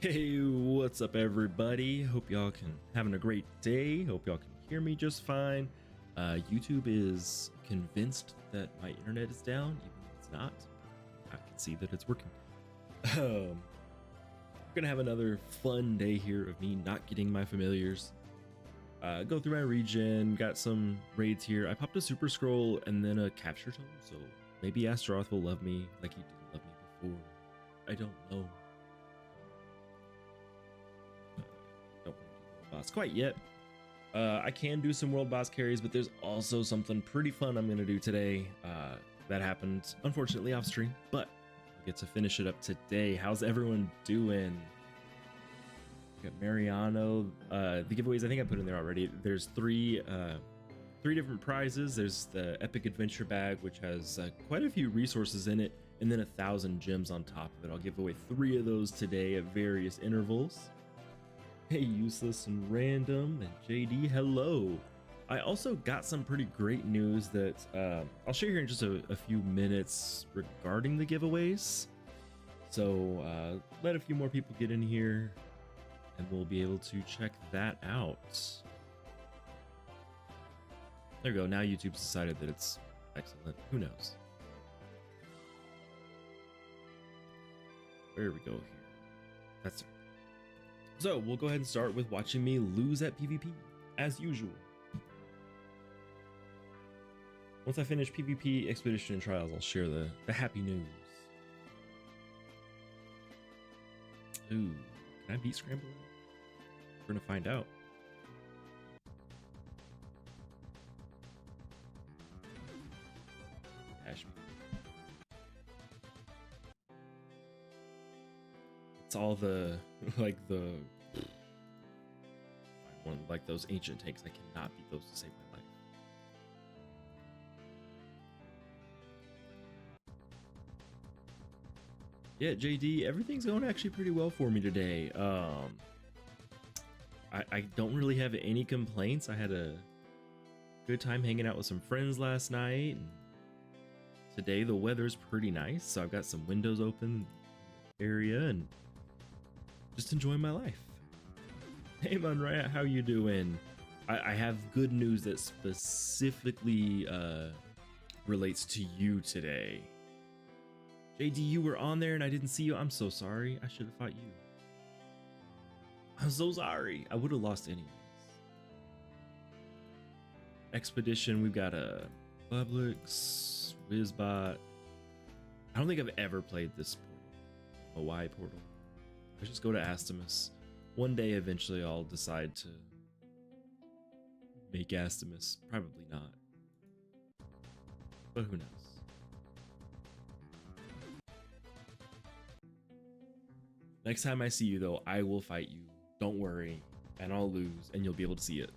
Hey, what's up everybody? Hope y'all can having a great day. Hope y'all can hear me just fine. YouTube is convinced that my internet is down, even if it's not. I can see that it's working. We're gonna have another fun day here of me not getting my familiars. Go through my regen, got some raids here. I popped a super scroll and then a capture tome, so maybe Astaroth will love me like he didn't love me before. I don't know. Don't want to do world boss quite yet. I can do some world boss carries, but there's also something pretty fun I'm gonna do today. That happened unfortunately off stream, but I get to finish it up today. How's everyone doing? Got Mariano. The giveaways I think I put in there already. There's three different prizes. There's the epic adventure bag, which has quite a few resources in it, and then 1,000 gems on top of it. I'll give away 3 of those today at various intervals. Hey, Useless and Random and JD, hello. I also got some pretty great news that I'll share here in just a few minutes regarding the giveaways. So let a few more people get in here and we'll be able to check that out. There we go. Now YouTube's decided that it's excellent. Who knows? Where we go here? That's it. So we'll go ahead and start with watching me lose at PvP, as usual. Once I finish PvP, Expedition, and Trials, I'll share the happy news. Ooh, can I beat Scramble? We're gonna find out. Ash me. It's all the like those ancient tanks. I cannot beat those to save my life. Yeah, JD, everything's going actually pretty well for me today. I don't really have any complaints. I had a good time hanging out with some friends last night. And today the weather's pretty nice, so I've got some windows open area and just enjoying my life. Hey Munriat, how you doing? I have good news that specifically relates to you today. JD, you were on there and I didn't see you. I'm so sorry. I should have fought you. I'm so sorry. I would have lost anyways. Expedition, we've got a Publix, Wizbot. I don't think I've ever played this portal. A Y portal. I just go to Astamus. One day, eventually, I'll decide to make Astamus. Probably not. But who knows? Next time I see you, though, I will fight you. Don't worry. And I'll lose, and you'll be able to see it.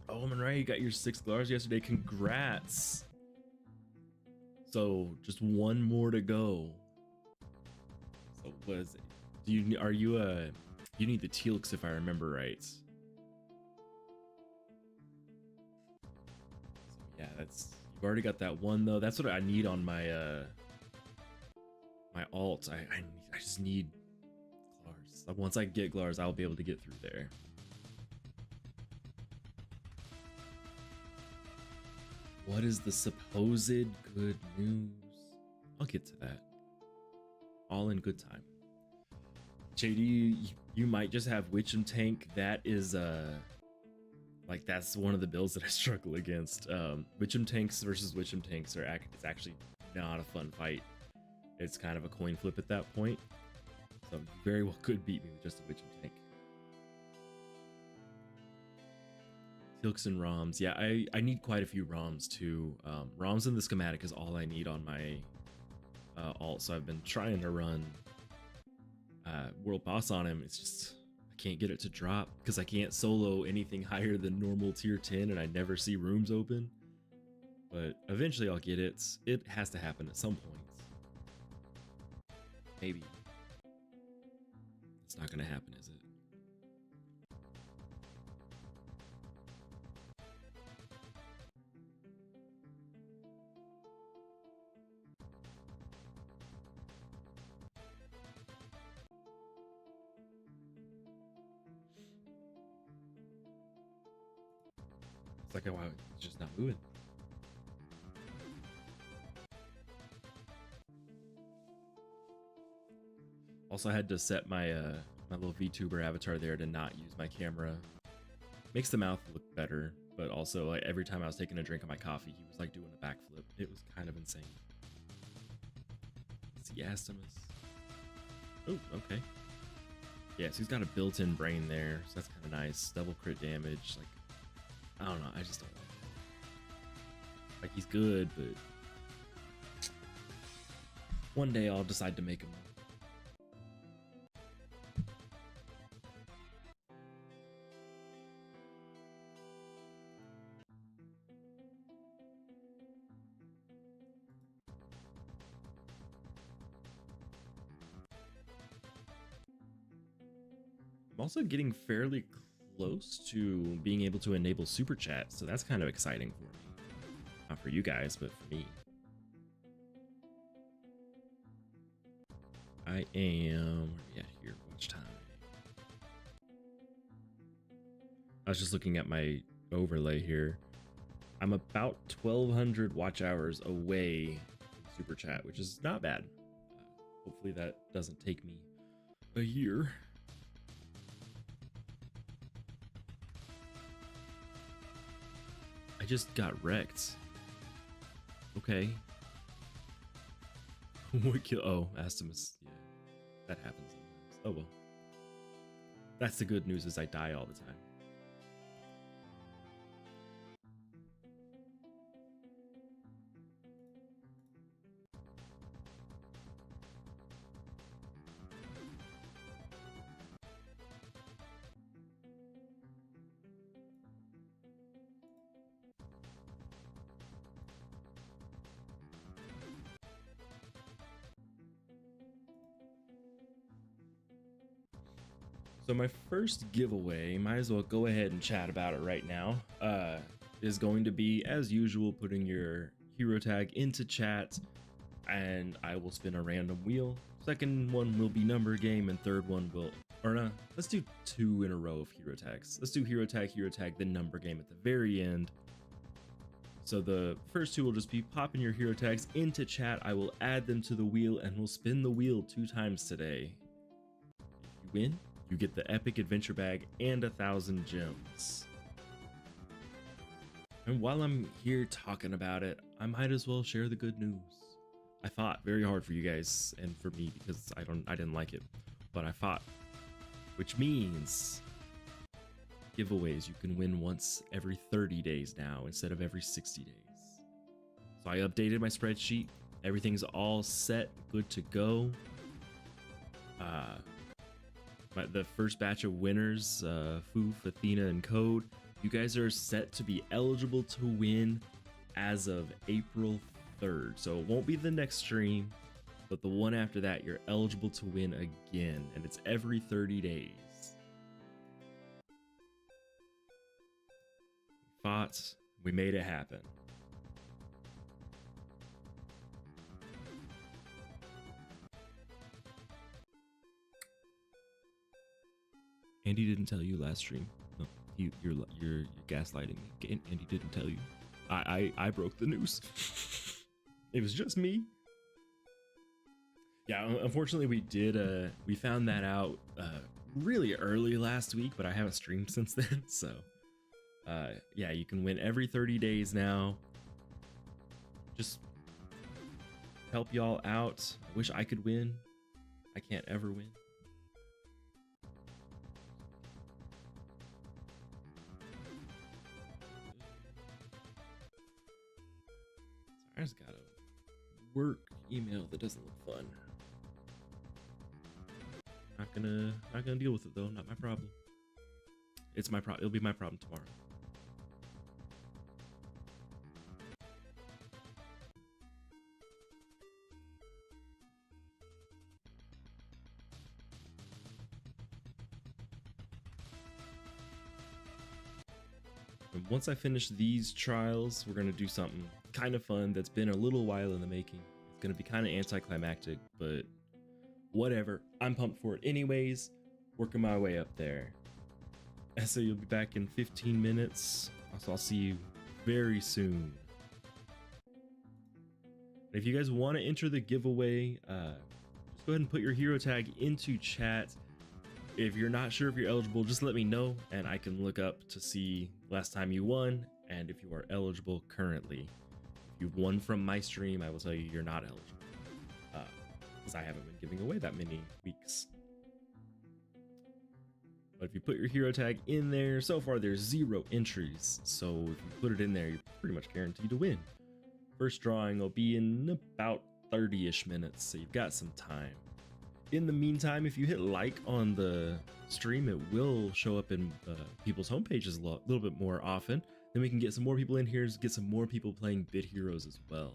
Oh, Monray, you got your 6 glars yesterday. Congrats! So just one more to go. So what is it? You need the Teal'cs if I remember right. So yeah, you've already got that one though. That's what I need on my my alt. I just need glars. Once I get glars, I'll be able to get through there. What is the supposed good news? I'll get to that. All in good time. JD, you might just have Witchem Tank. That is like that's one of the builds that I struggle against. Witchem Tanks versus Witchem Tanks it's actually not a fun fight. It's kind of a coin flip at that point. So you very well could beat me with just a Witchem Tank. Teal'cs and ROMs. Yeah, I need quite a few ROMs too. ROMs in the schematic is all I need on my alt, so I've been trying to run World Boss on him. It's just, I can't get it to drop because I can't solo anything higher than normal tier 10 and I never see rooms open. But eventually I'll get it. It has to happen at some point. Maybe. It's not gonna happen, is it? It's like, wow, it's just not moving. Also, I had to set my my little VTuber avatar there to not use my camera. Makes the mouth look better, but also like every time I was taking a drink of my coffee, he was like doing a backflip. It was kind of insane. Let's see, Astimus. Oh, okay. Yeah, so he's got a built-in brain there, so that's kind of nice. Double crit damage, like, I don't know, I just don't like it. Like, he's good, but one day I'll decide to make him. I'm also getting fairly close to being able to enable super chat, so that's kind of exciting for me. Not for you guys, but for me. I am, where are we at here? Watch time. I was just looking at my overlay here. I'm about 1,200 watch hours away from super chat, which is not bad. Hopefully that doesn't take me a year. I just got wrecked. Okay. What kill? Oh, Astimus. Yeah, that happens sometimes. Oh well. That's the good news, is I die all the time. So my first giveaway, might as well go ahead and chat about it right now, is going to be, as usual, putting your hero tag into chat, and I will spin a random wheel. Second one will be number game, and third one will, or no, let's do 2 in a row of hero tags. Let's do hero tag, then number game at the very end. So the first 2 will just be popping your hero tags into chat. I will add them to the wheel, and we'll spin the wheel 2 times today. If you win, you get the epic adventure bag and 1,000 gems. And while I'm here talking about it, I might as well share the good news. I fought very hard for you guys and for me because I didn't like it, but I fought, which means giveaways you can win once every 30 days now instead of every 60 days. So I updated my spreadsheet. Everything's all set, good to go. The first batch of winners, Foof, Athena, and Code, you guys are set to be eligible to win as of April 3rd. So it won't be the next stream, but the one after that, you're eligible to win again, and it's every 30 days. We fought, we made it happen. Andy didn't tell you last stream. No, you're gaslighting me. Andy didn't tell you. I broke the news. It was just me. Yeah, unfortunately we found that out really early last week, but I haven't streamed since then. So yeah, you can win every 30 days now. Just help y'all out. I wish I could win. I can't ever win. I just got a work email that doesn't look fun. Not gonna deal with it though. Not my problem. It's my problem. It'll be my problem tomorrow. And once I finish these trials, we're gonna do something kind of fun that's been a little while in the making. It's gonna be kind of anticlimactic, but whatever. I'm pumped for it anyways. Working my way up there. So you'll be back in 15 minutes. So I'll see you very soon. If you guys want to enter the giveaway, just go ahead and put your hero tag into chat. If you're not sure if you're eligible, just let me know and I can look up to see last time you won and if you are eligible currently. If you've won from my stream, I will tell you you're not eligible because I haven't been giving away that many weeks. But if you put your hero tag in there, so far there's 0 entries. So if you put it in there, you're pretty much guaranteed to win. First drawing will be in about 30-ish minutes, so you've got some time. In the meantime, if you hit like on the stream, it will show up in people's homepages a little bit more often. Then we can get some more people in here, get some more people playing Bit Heroes as well.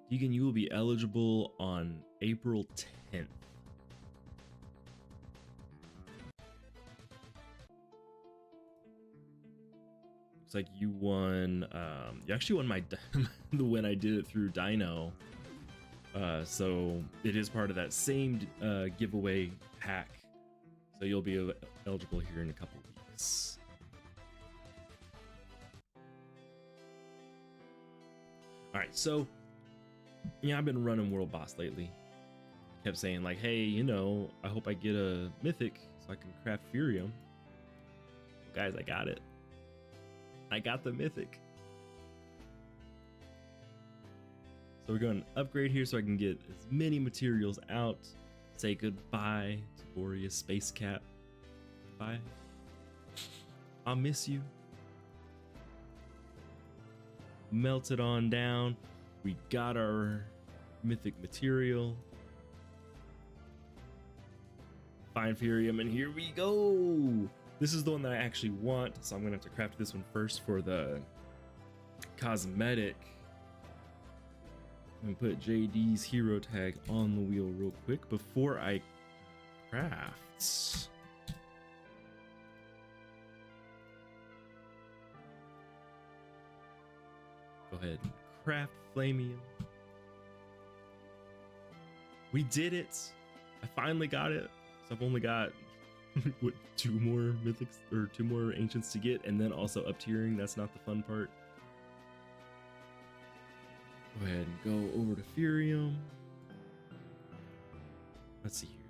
Deegan, you will be eligible on April 10th. Looks like you won. You actually won my when I did it through Dino. So it is part of that same giveaway pack. So you'll be eligible here in a couple weeks. All right, so yeah, I've been running World Boss lately. Kept saying like, hey, you know, I hope I get a mythic so I can craft Furium. Well, guys, I got it. I got the mythic. So we're going to upgrade here so I can get as many materials out. Say goodbye to Boreas Space Cat. Bye. I'll miss you. Melt it on down. We got our mythic material. Find Furium, and here we go. This is the one that I actually want, so I'm gonna have to craft this one first for the cosmetic. I'm gonna put JD's hero tag on the wheel real quick before I craft. Go ahead and craft Flamium. We did it. I finally got it. So I've only got what, 2 more mythics or 2 more ancients to get, and then also up tiering. That's not the fun part. Go ahead and go over to Furium. Let's see here.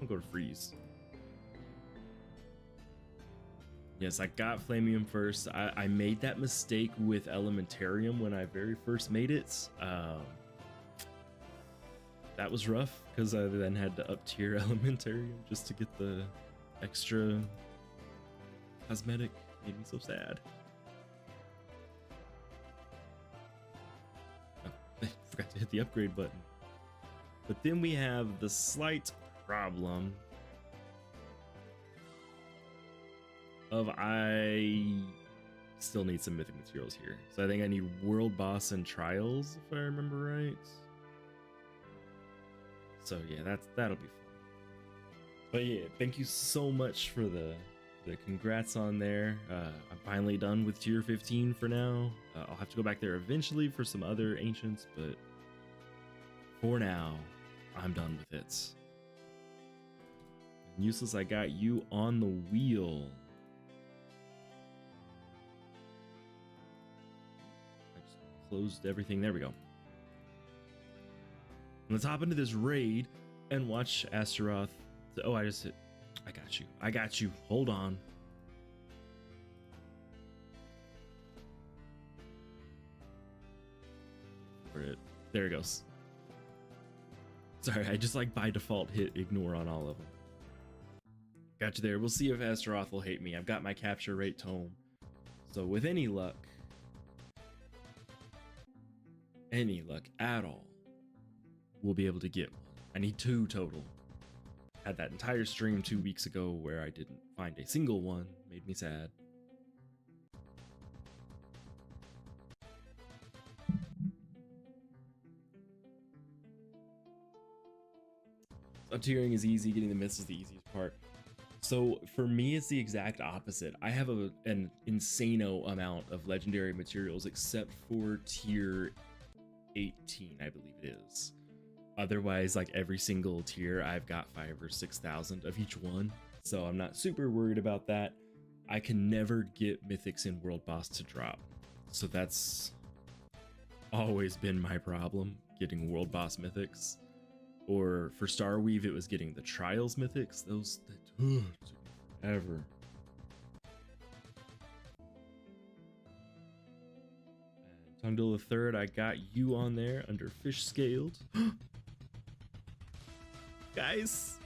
I'll go to Freeze. Yes, I got Flamium first. I made that mistake with Elementarium when I very first made it. That was rough because I then had to up tier Elementarium just to get the extra cosmetic. Made me so sad. Oh, I forgot to hit the upgrade button. But then we have the slight problem of I still need some mythic materials here. So I think I need World Boss and Trials, if I remember right. So yeah, that'll be fun. But yeah, thank you so much for the congrats on there. I'm finally done with tier 15 for now. I'll have to go back there eventually for some other ancients, but for now, I'm done with it. Useless, I got you on the wheel. I just closed everything. There we go. Let's hop into this raid and watch Astaroth. Oh, I just hit. I got you. I got you. Hold on. There it goes. Sorry, I just like by default hit ignore on all of them. Got you there. We'll see if Astaroth will hate me. I've got my capture rate tome. So with any luck at all, we'll be able to get one. I need 2 total. Had that entire stream 2 weeks ago where I didn't find a single one. Made me sad. Up tiering is easy. Getting the myths is the easiest part. So for me, it's the exact opposite. I have an insano amount of legendary materials except for tier 18, I believe it is. Otherwise, like every single tier, I've got 5,000 or 6,000 of each one. So I'm not super worried about that. I can never get mythics in world boss to drop. So that's always been my problem, getting world boss mythics. Or for Starweave, it was getting the trials mythics. Those that took forever. And Tungdil the Third, I got you on there under fish scaled. Guys,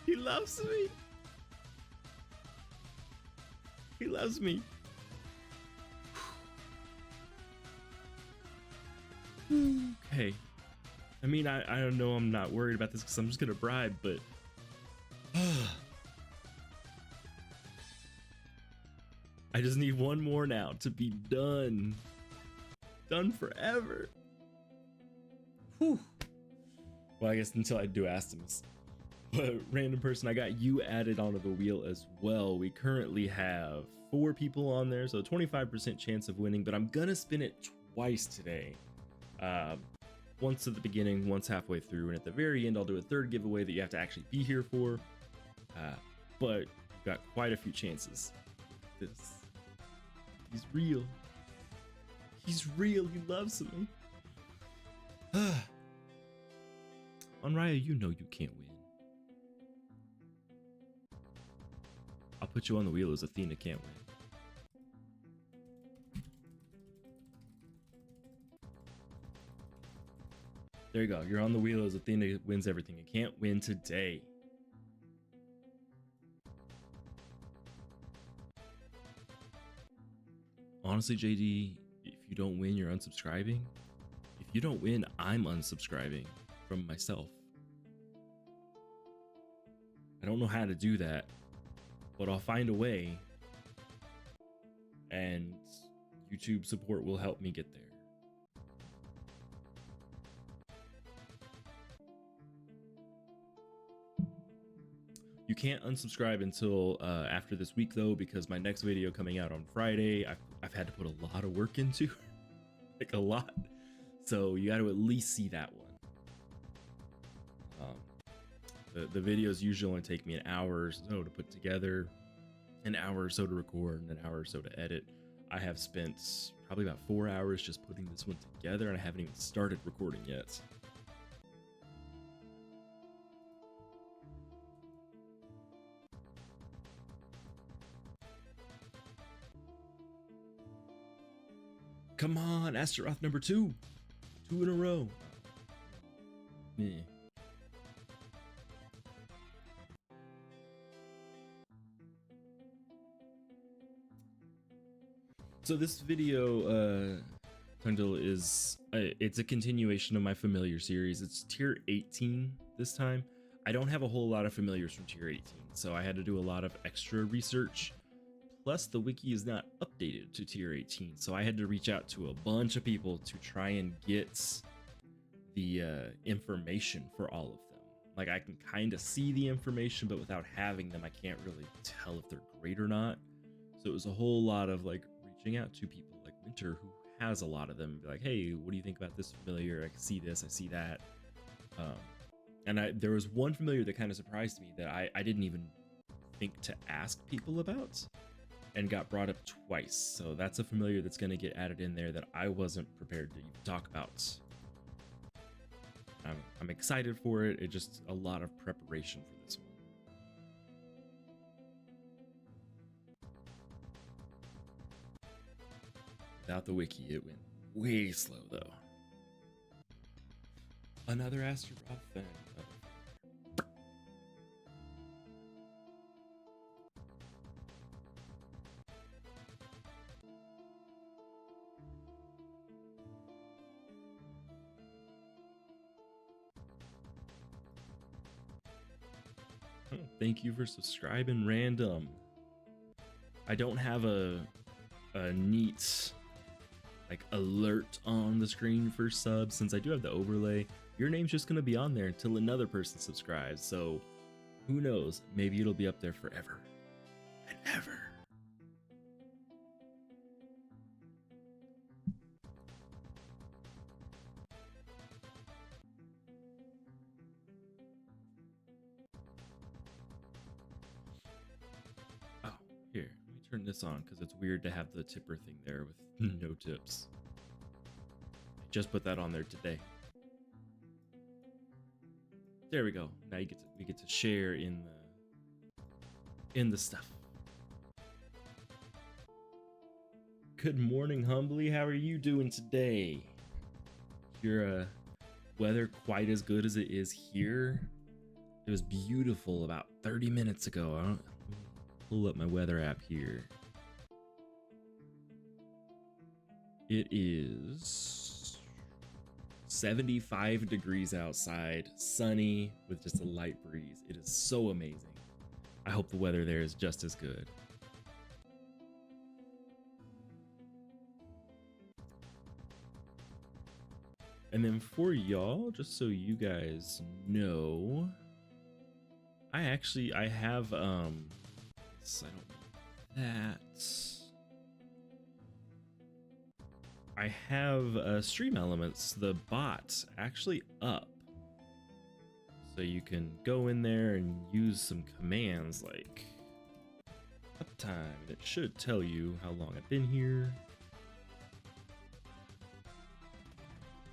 he loves me. He loves me. Okay. I mean, I don't know. I'm not worried about this because I'm just gonna bribe, but I just need one more now to be done. Done forever. Whew. Well, I guess until I do Astimus. But random person, I got you added onto the wheel as well. We currently have 4 people on there, so 25% chance of winning, but I'm gonna spin it twice today. Once at the beginning, once halfway through, and at the very end I'll do a third giveaway that you have to actually be here for. But you've got quite a few chances. He's real. He's real. He loves me. On Raya, you know you can't win. I'll put you on the wheel as Athena can't win. There you go. You're on the wheel as Athena wins everything. You can't win today. Honestly, JD, if you don't win, you're unsubscribing. If you don't win, I'm unsubscribing from myself. I don't know how to do that, but I'll find a way, and YouTube support will help me get there. You can't unsubscribe until after this week though, because my next video coming out on Friday, I've had to put a lot of work into, like a lot. So you got to at least see that one. The videos usually only take me an hour or so to put together, an hour or so to record, and an hour or so to edit. I have spent probably about 4 hours just putting this one together, and I haven't even started recording yet. Come on, Astaroth number 2. 2 in a row. Yeah. So this video, Tungdil, is it's a continuation of my familiar series. It's tier 18 this time. I don't have a whole lot of familiars from tier 18, so I had to do a lot of extra research. Plus, the wiki is not updated to tier 18, so I had to reach out to a bunch of people to try and get the information for all of them. Like, I can kind of see the information, but without having them, I can't really tell if they're great or not. So it was a whole lot of like reaching out to people like Winter, who has a lot of them, and be like, hey, what do you think about this familiar? I can see this, I see that. And there was one familiar that kind of surprised me that I didn't even think to ask people about, and got brought up twice. So that's a familiar that's going to get added in there that I wasn't prepared to even talk about. I'm excited for it. It's just a lot of preparation for this one. Without the wiki, it went way slow though. Another Astaroth thing. Thank you for subscribing, random. I don't have a neat like alert on the screen for subs. Since I do have the overlay, your name's just gonna be on there until another person subscribes. So Who knows? Maybe it'll be up there forever and ever. Oh, here, let me turn this on because it's weird to have the tipper thing there with no tips. I just put that on there today. There we go. Now we get to share in the stuff. Good morning, Humbly. How are you doing today? Your weather quite as good as it is here. It was beautiful about 30 minutes ago. I'll pull up my weather app here. It is 75 degrees outside, sunny with just a light breeze. It is so amazing. I hope the weather there is just as good. And then for y'all, just so you guys know, I have I don't need that. I have Stream Elements, the bot, actually up. So you can go in there and use some commands like uptime, and it should tell you how long I've been here.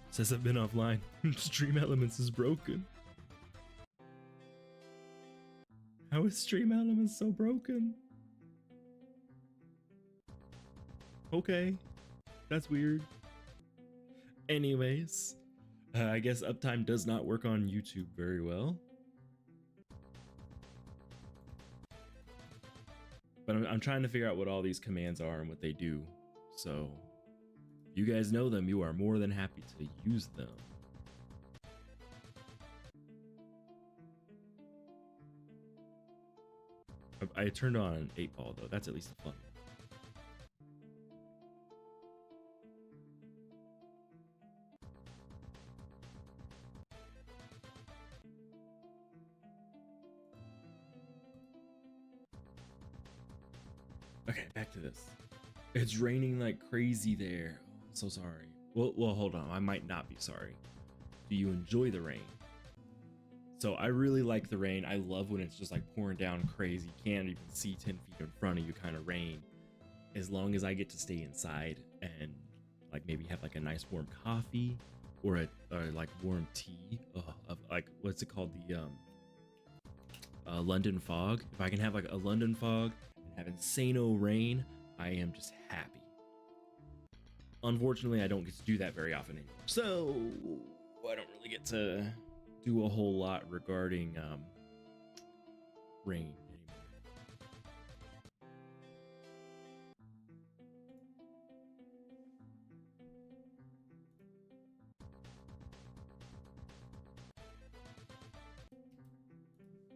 It says I've been offline. Stream Elements is broken. How is Stream Elements so broken? Okay. That's weird. Anyways, I guess uptime does not work on YouTube very well. But I'm trying to figure out what all these commands are and what they do. So if you guys know them, you are more than happy to use them. I turned on 8-ball though. That's at least fun. Okay, back to this. It's raining like crazy there. Oh, I'm so sorry. Well, hold on. I might not be sorry. Do you enjoy the rain? So I really like the rain. I love when it's just like pouring down crazy. You can't even see 10 feet in front of you kind of rain. As long as I get to stay inside and like maybe have like a nice warm coffee or like warm tea of like, what's it called? The London fog. If I can have like a London fog and have insano rain, I am just happy. Unfortunately, I don't get to do that very often anymore. So I don't really get to do a whole lot regarding rain anymore.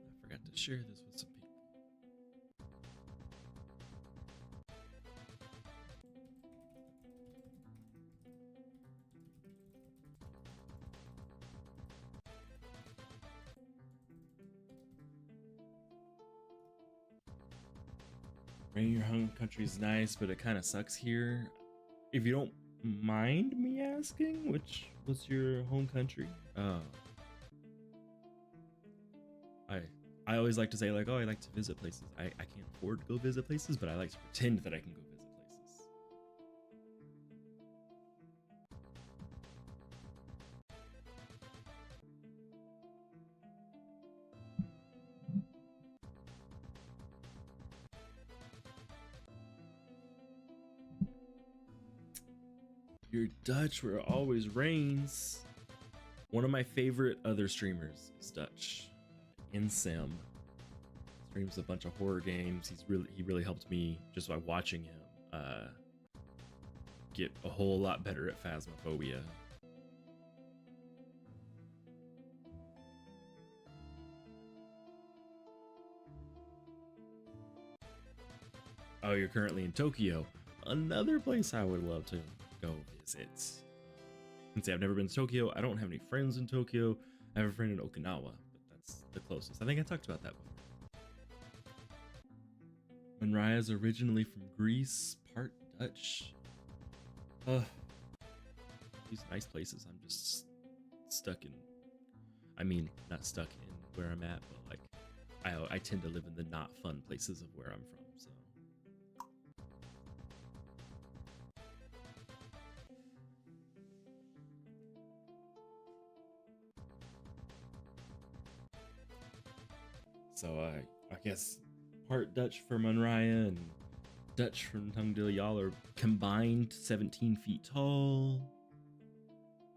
I forgot to share this with some people. Rain in your home country is nice, but it kind of sucks here. If you don't mind me asking, what's your home country? I always like to say like, oh, I like to visit places. I can't afford to go visit places, but I like to pretend that I can go visit places. You're Dutch where it always rains. One of my favorite other streamers is Dutch. InSim. Streams a bunch of horror games. He really helped me just by watching him get a whole lot better at Phasmophobia. Oh, you're currently in Tokyo. Another place I would love to go visit. And say I've never been to Tokyo. I don't have any friends in Tokyo. I have a friend in Okinawa, but the closest. I think I talked about that before. Manraya's originally from Greece, part Dutch. These nice places. I'm just stuck in. I mean, not stuck in where I'm at, but like I tend to live in the not fun places of where I'm from. So I guess part Dutch for Manraya and Dutch from Tungdil, y'all are combined 17 feet tall.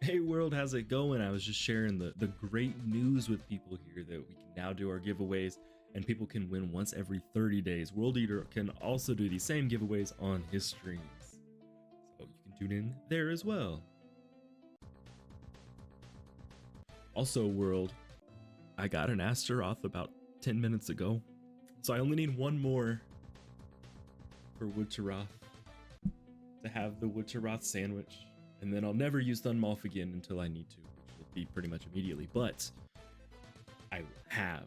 Hey world, how's it going? I was just sharing the great news with people here that we can now do our giveaways and people can win once every 30 days. World Eater can also do these same giveaways on his streams. So you can tune in there as well. Also world, I got an Astaroth about 10 minutes ago, so I only need one more for Wood to Roth to have the Wood to Roth sandwich, and then I'll never use Thunmolf again until I need to, which will be pretty much immediately, but I will have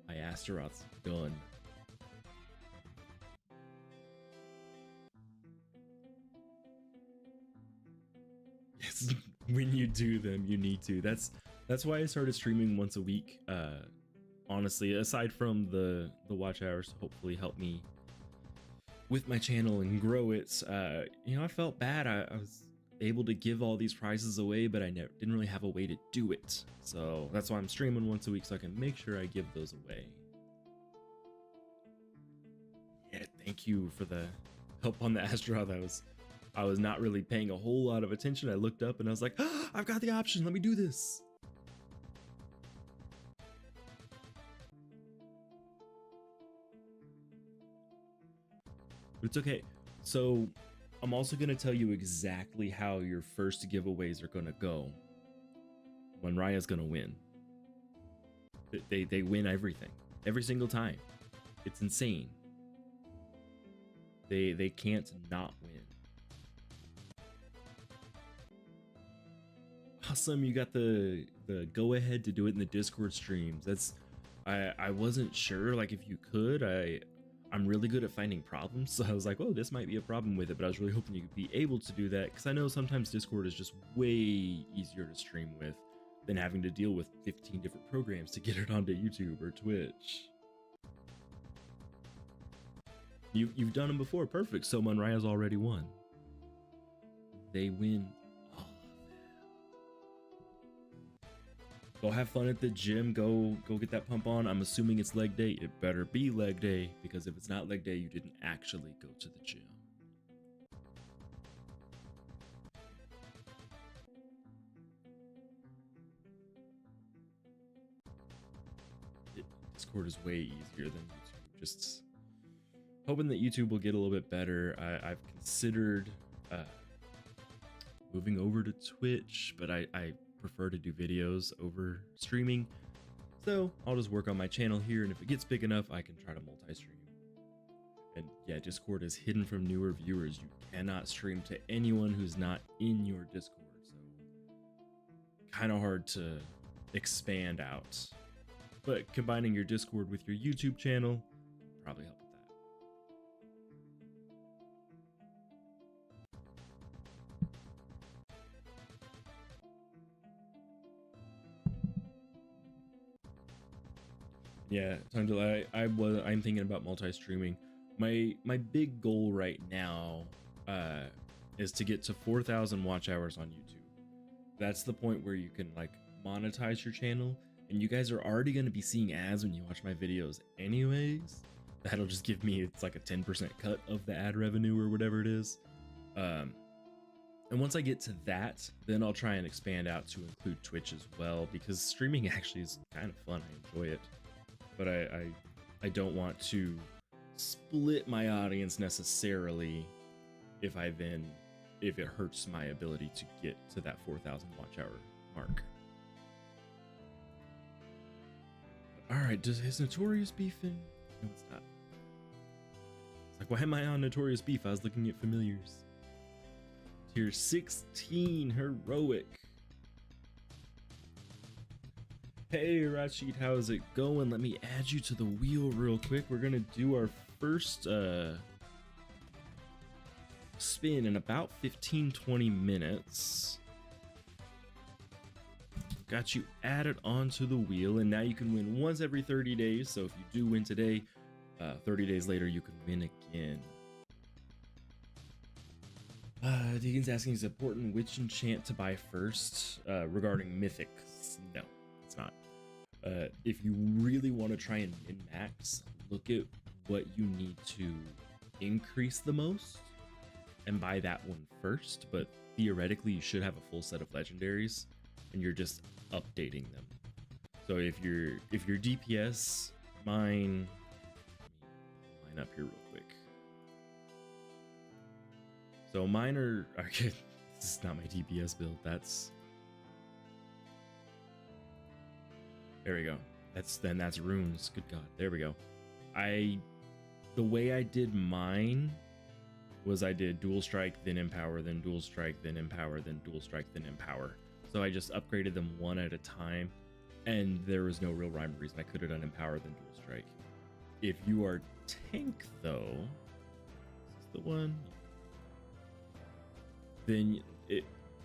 my Astaroths done. Yes, when you do them, you need to. That's why I started streaming once a week. Honestly, aside from the watch hours to hopefully help me with my channel and grow it, you know, I felt bad. I was able to give all these prizes away, but I didn't really have a way to do it. So that's why I'm streaming once a week, so I can make sure I give those away. Yeah, thank you for the help on the Astaroth. I was not really paying a whole lot of attention. I looked up and I was like, oh, I've got the option. Let me do this. But it's okay. So I'm also going to tell you exactly how your first giveaways are going to go. When Raya's going to win. They win everything. Every single time. It's insane. They can't not win. Awesome, you got the go ahead to do it in the Discord streams. That's I wasn't sure like if you could. I'm really good at finding problems, so I was like, oh, this might be a problem with it, but I was really hoping you could be able to do that, because I know sometimes Discord is just way easier to stream with than having to deal with 15 different programs to get it onto YouTube or Twitch. You've done them before, perfect. So Manraya's already won. They win all of them. Go have fun at the gym. Go get that pump on. I'm assuming it's leg day. It better be leg day, because if it's not leg day, you didn't actually go to the gym. Discord is way easier than YouTube. Just hoping that YouTube will get a little bit better. I've considered moving over to Twitch, but I prefer to do videos over streaming. So I'll just work on my channel here, and if it gets big enough, I can try to multi-stream. And yeah, Discord is hidden from newer viewers. You cannot stream to anyone who's not in your Discord, so kind of hard to expand out. But combining your Discord with your YouTube channel will probably help with that. Yeah, I'm thinking about multi-streaming. My big goal right now is to get to 4,000 watch hours on YouTube. That's the point where you can like monetize your channel, and you guys are already going to be seeing ads when you watch my videos anyways. That'll just give me, it's like a 10% cut of the ad revenue or whatever it is. And once I get to that, then I'll try and expand out to include Twitch as well, because streaming actually is kind of fun. I enjoy it, but I don't want to split my audience necessarily if it hurts my ability to get to that 4,000 watch hour mark. All right, is Notorious beefing? No, it's not. It's like, why am I on Notorious Beef? I was looking at familiars. Tier 16, heroic. Hey Rashid, how's it going? Let me add you to the wheel real quick. We're gonna do our first spin in about 15-20 minutes. Got you added onto the wheel, and now you can win once every 30 days. So if you do win today, 30 days later you can win again. Deegan's asking, is it important which enchant to buy first regarding mythics? No, it's not. If you really want to try and min-max, look at what you need to increase the most and buy that one first. But theoretically, you should have a full set of legendaries, and you're just updating them. So if your DPS, mine up here real quick. So mine are okay. This is not my DPS build. That's there we go. That's runes. Good God. There we go. The way I did mine was I did dual strike, then empower, then dual strike, then empower, then dual strike, then empower. So I just upgraded them one at a time, and there was no real rhyme or reason. I could have done empower, then dual strike. If you are tank though, is this the one? Then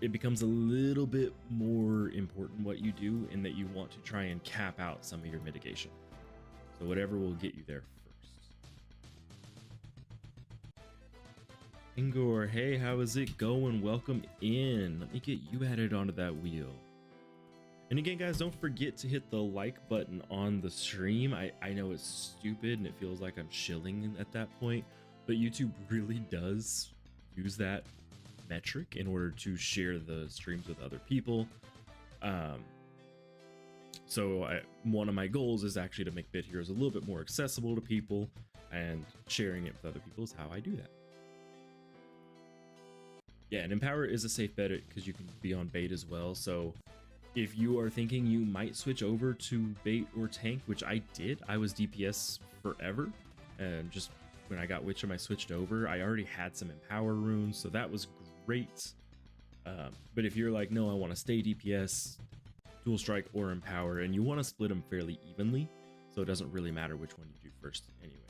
it becomes a little bit more important what you do, in that you want to try and cap out some of your mitigation. So whatever will get you there first. Ingor, hey, how is it going? Welcome in. Let me get you added onto that wheel. And again, guys, don't forget to hit the like button on the stream. I know it's stupid and it feels like I'm shilling at that point, but YouTube really does use that metric in order to share the streams with other people. One of my goals is actually to make Bit Heroes a little bit more accessible to people, and sharing it with other people is how I do that. Yeah, and Empower is a safe bet because you can be on bait as well. So if you are thinking you might switch over to bait or tank, which I did, I was DPS forever, and just when I got Witcham I switched over. I already had some Empower runes, so that was great. But if you're like, no, I want to stay DPS, dual strike or empower, and you want to split them fairly evenly, so it doesn't really matter which one you do first anyways.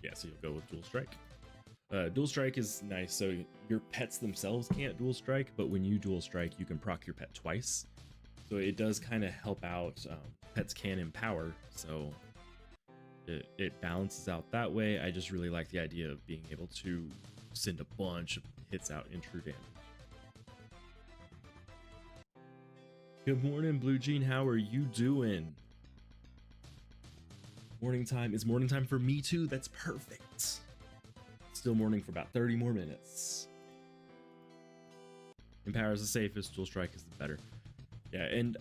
Yeah, so you'll go with dual strike. Dual strike is nice, so your pets themselves can't dual strike, but when you dual strike you can proc your pet twice, so it does kind of help out. Pets can empower, so it balances out that way. I just really like the idea of being able to send a bunch of hits out in true damage. Good morning, Blue Jean. How are you doing? Morning time is morning time for me too. That's perfect. Still morning for about 30 more minutes. Empower is the safest, dual strike is the better. Yeah, and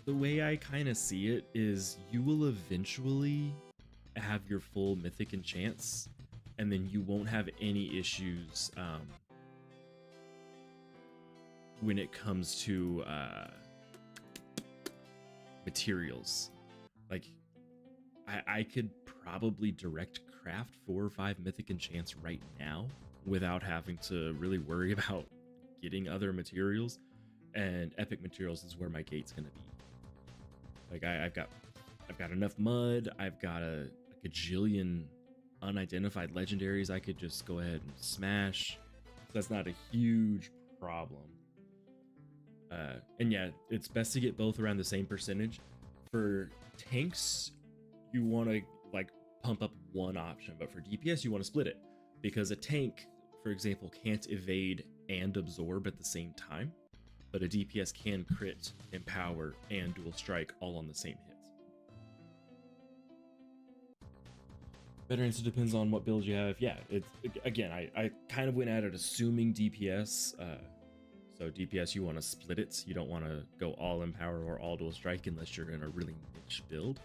the way I kind of see it is you will eventually have your full mythic enchants, and then you won't have any issues when it comes to materials. Like I could probably direct craft 4 or 5 mythic enchants right now without having to really worry about getting other materials, and epic materials is where my gate's gonna be. Like I've got enough mud, I've got a gajillion unidentified legendaries I could just go ahead and smash. So that's not a huge problem. And yeah, it's best to get both around the same percentage. For tanks, you want to like pump up one option, but for DPS you want to split it, because a tank, for example, can't evade and absorb at the same time, but a DPS can crit, empower, and dual strike all on the same hit. Better answer depends on what build you have. Yeah, it's again, I kind of went at it assuming DPS. So DPS, you want to split it. You don't want to go all empower or all dual strike unless you're in a really niche build.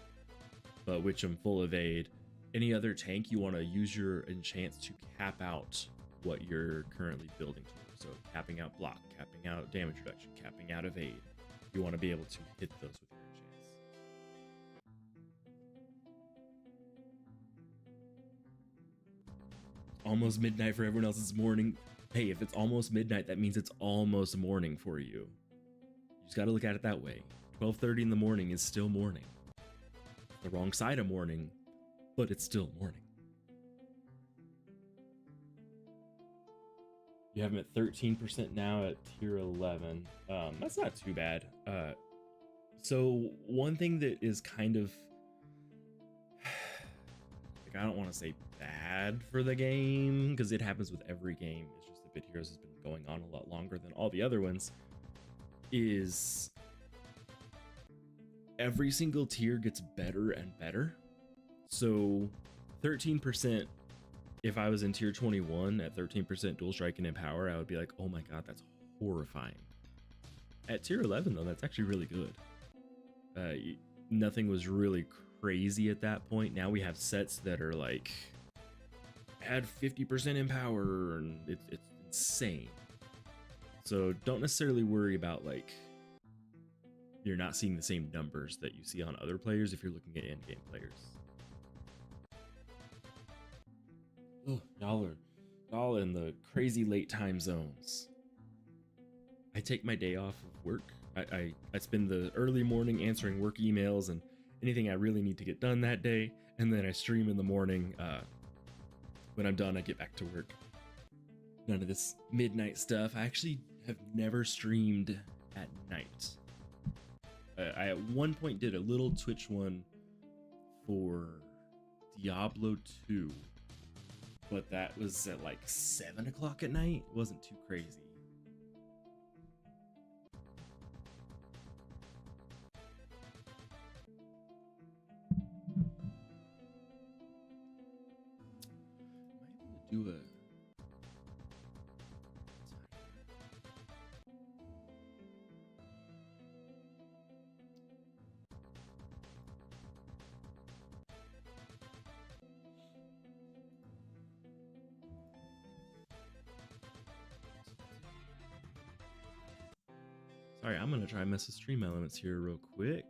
But Witcham full evade. Any other tank, you want to use your enchants to cap out what you're currently building towards. So capping out block, capping out damage reduction, capping out evade. You want to be able to hit those with your enchants. Almost midnight for everyone else. It's morning. Hey, if it's almost midnight, that means it's almost morning for you. just got to look at it that way. 12:30 in the morning is still morning. The wrong side of morning, but it's still morning. You have them at 13% now at tier 11. That's not too bad. So one thing that is kind of, like, I don't want to say bad for the game, because it happens with every game. It's just that Bit Heroes has been going on a lot longer than all the other ones, is every single tier gets better and better. So 13%, if I was in tier 21 at 13% dual strike and empower, I would be like, oh my god, that's horrifying. At tier 11 though, that's actually really good. Nothing was really crazy at that point. Now we have sets that are like, add 50% empower, and it's insane. So don't necessarily worry about, like, you're not seeing the same numbers that you see on other players if you're looking at end game players. Oh, y'all in the crazy late time zones. I take my day off of work. I spend the early morning answering work emails and anything I really need to get done that day, and then I stream in the morning. When I'm done, I get back to work. None of this midnight stuff. I actually have never streamed at night. I at one point did a little Twitch one for Diablo 2, but that was at like 7 o'clock at night. It wasn't too crazy. Am I able to do a... Sorry, I'm gonna try and mess with stream elements here real quick.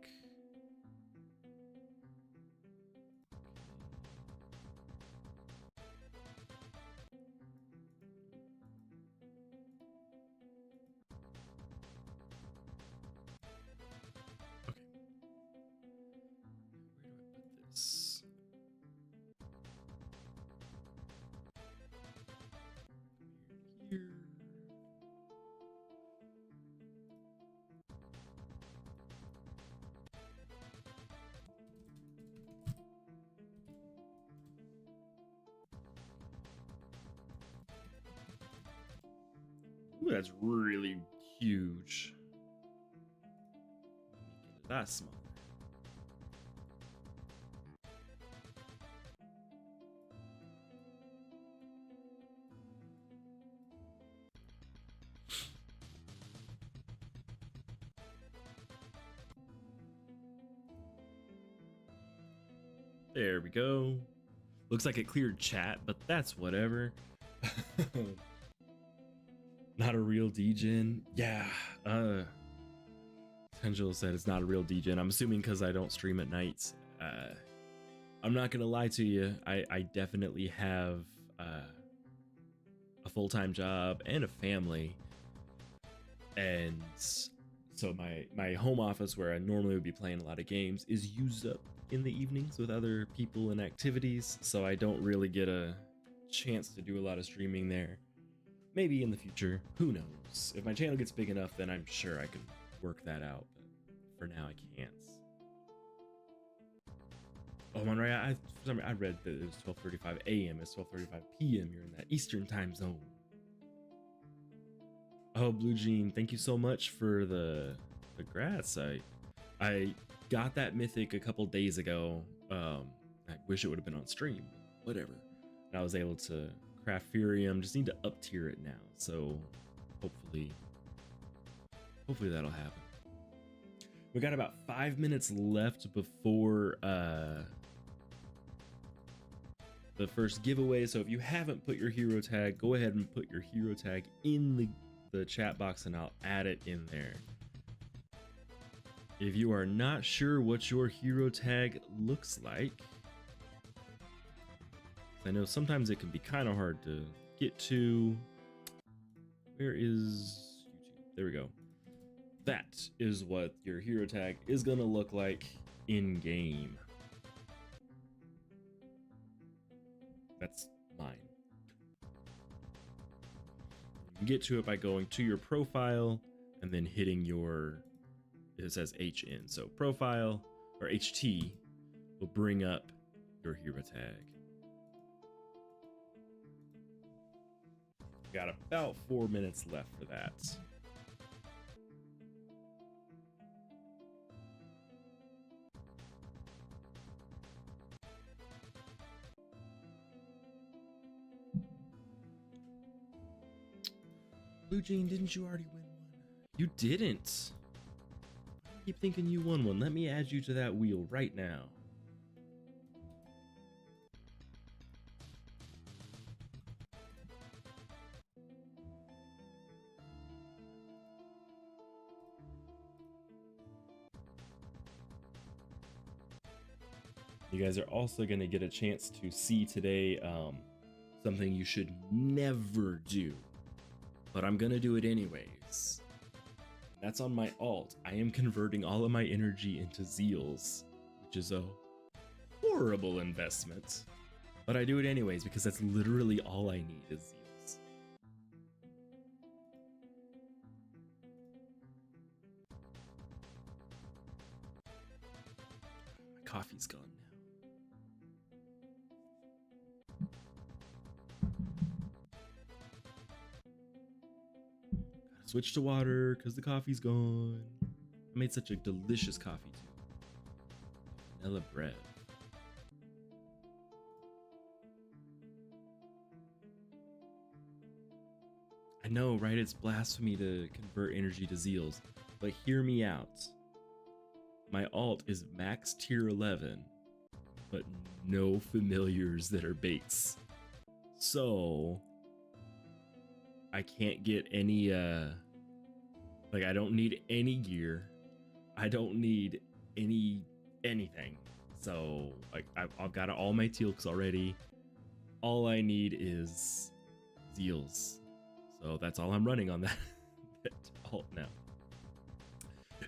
Okay. Where do I put this? Here. Ooh, that's really huge. Let me get that smaller. There we go. Looks like it cleared chat, but that's whatever. Not a real degen. Yeah. Tangelo said it's not a real degen. I'm assuming because I don't stream at nights. I'm not gonna lie to you. I definitely have a full-time job and a family, and so my home office, where I normally would be playing a lot of games, is used up in the evenings with other people and activities. So I don't really get a chance to do a lot of streaming there. Maybe in the future, who knows? If my channel gets big enough, then I'm sure I can work that out, but for now I can't. Oh, Monray, I read that it was 12:35 a.m. It's 12:35 p.m. You're in that Eastern time zone. Oh, Blue Jean, thank you so much for the grats. I got that mythic a couple days ago. I wish it would have been on stream, whatever. And I was able to craft Furium. Just need to up tier it now, so hopefully that'll happen. We got about 5 minutes left before the first giveaway, so if you haven't put your hero tag, go ahead and put your hero tag in the chat box and I'll add it in there. If you are not sure what your hero tag looks like, I know sometimes it can be kind of hard to get to. Where is YouTube? There we go. that is what your hero tag is gonna look like in game. That's mine. You can get to it by going to your profile and then hitting your, it says HN, so profile or HT will bring up your hero tag. Got about 4 minutes left for that. Blue Jean, didn't you already win one? You didn't. I keep thinking you won one. Let me add you to that wheel right now. You guys are also going to get a chance to see today something you should never do, but I'm going to do it anyways. That's on my alt. I am converting all of my energy into zeals, which is a horrible investment, but I do it anyways because that's literally all I need is zeals. My coffee's gone now. Switch to water because the coffee's gone. I made such a delicious coffee too. Vanilla bread. I know, right? It's blasphemy to convert energy to zeals, but hear me out. My alt is max tier 11, but no familiars that are baits. So I can't get any like I don't need any gear. I don't need anything. So like I've got all my tealks already. All I need is zeals. So that's all I'm running on that, that alt now.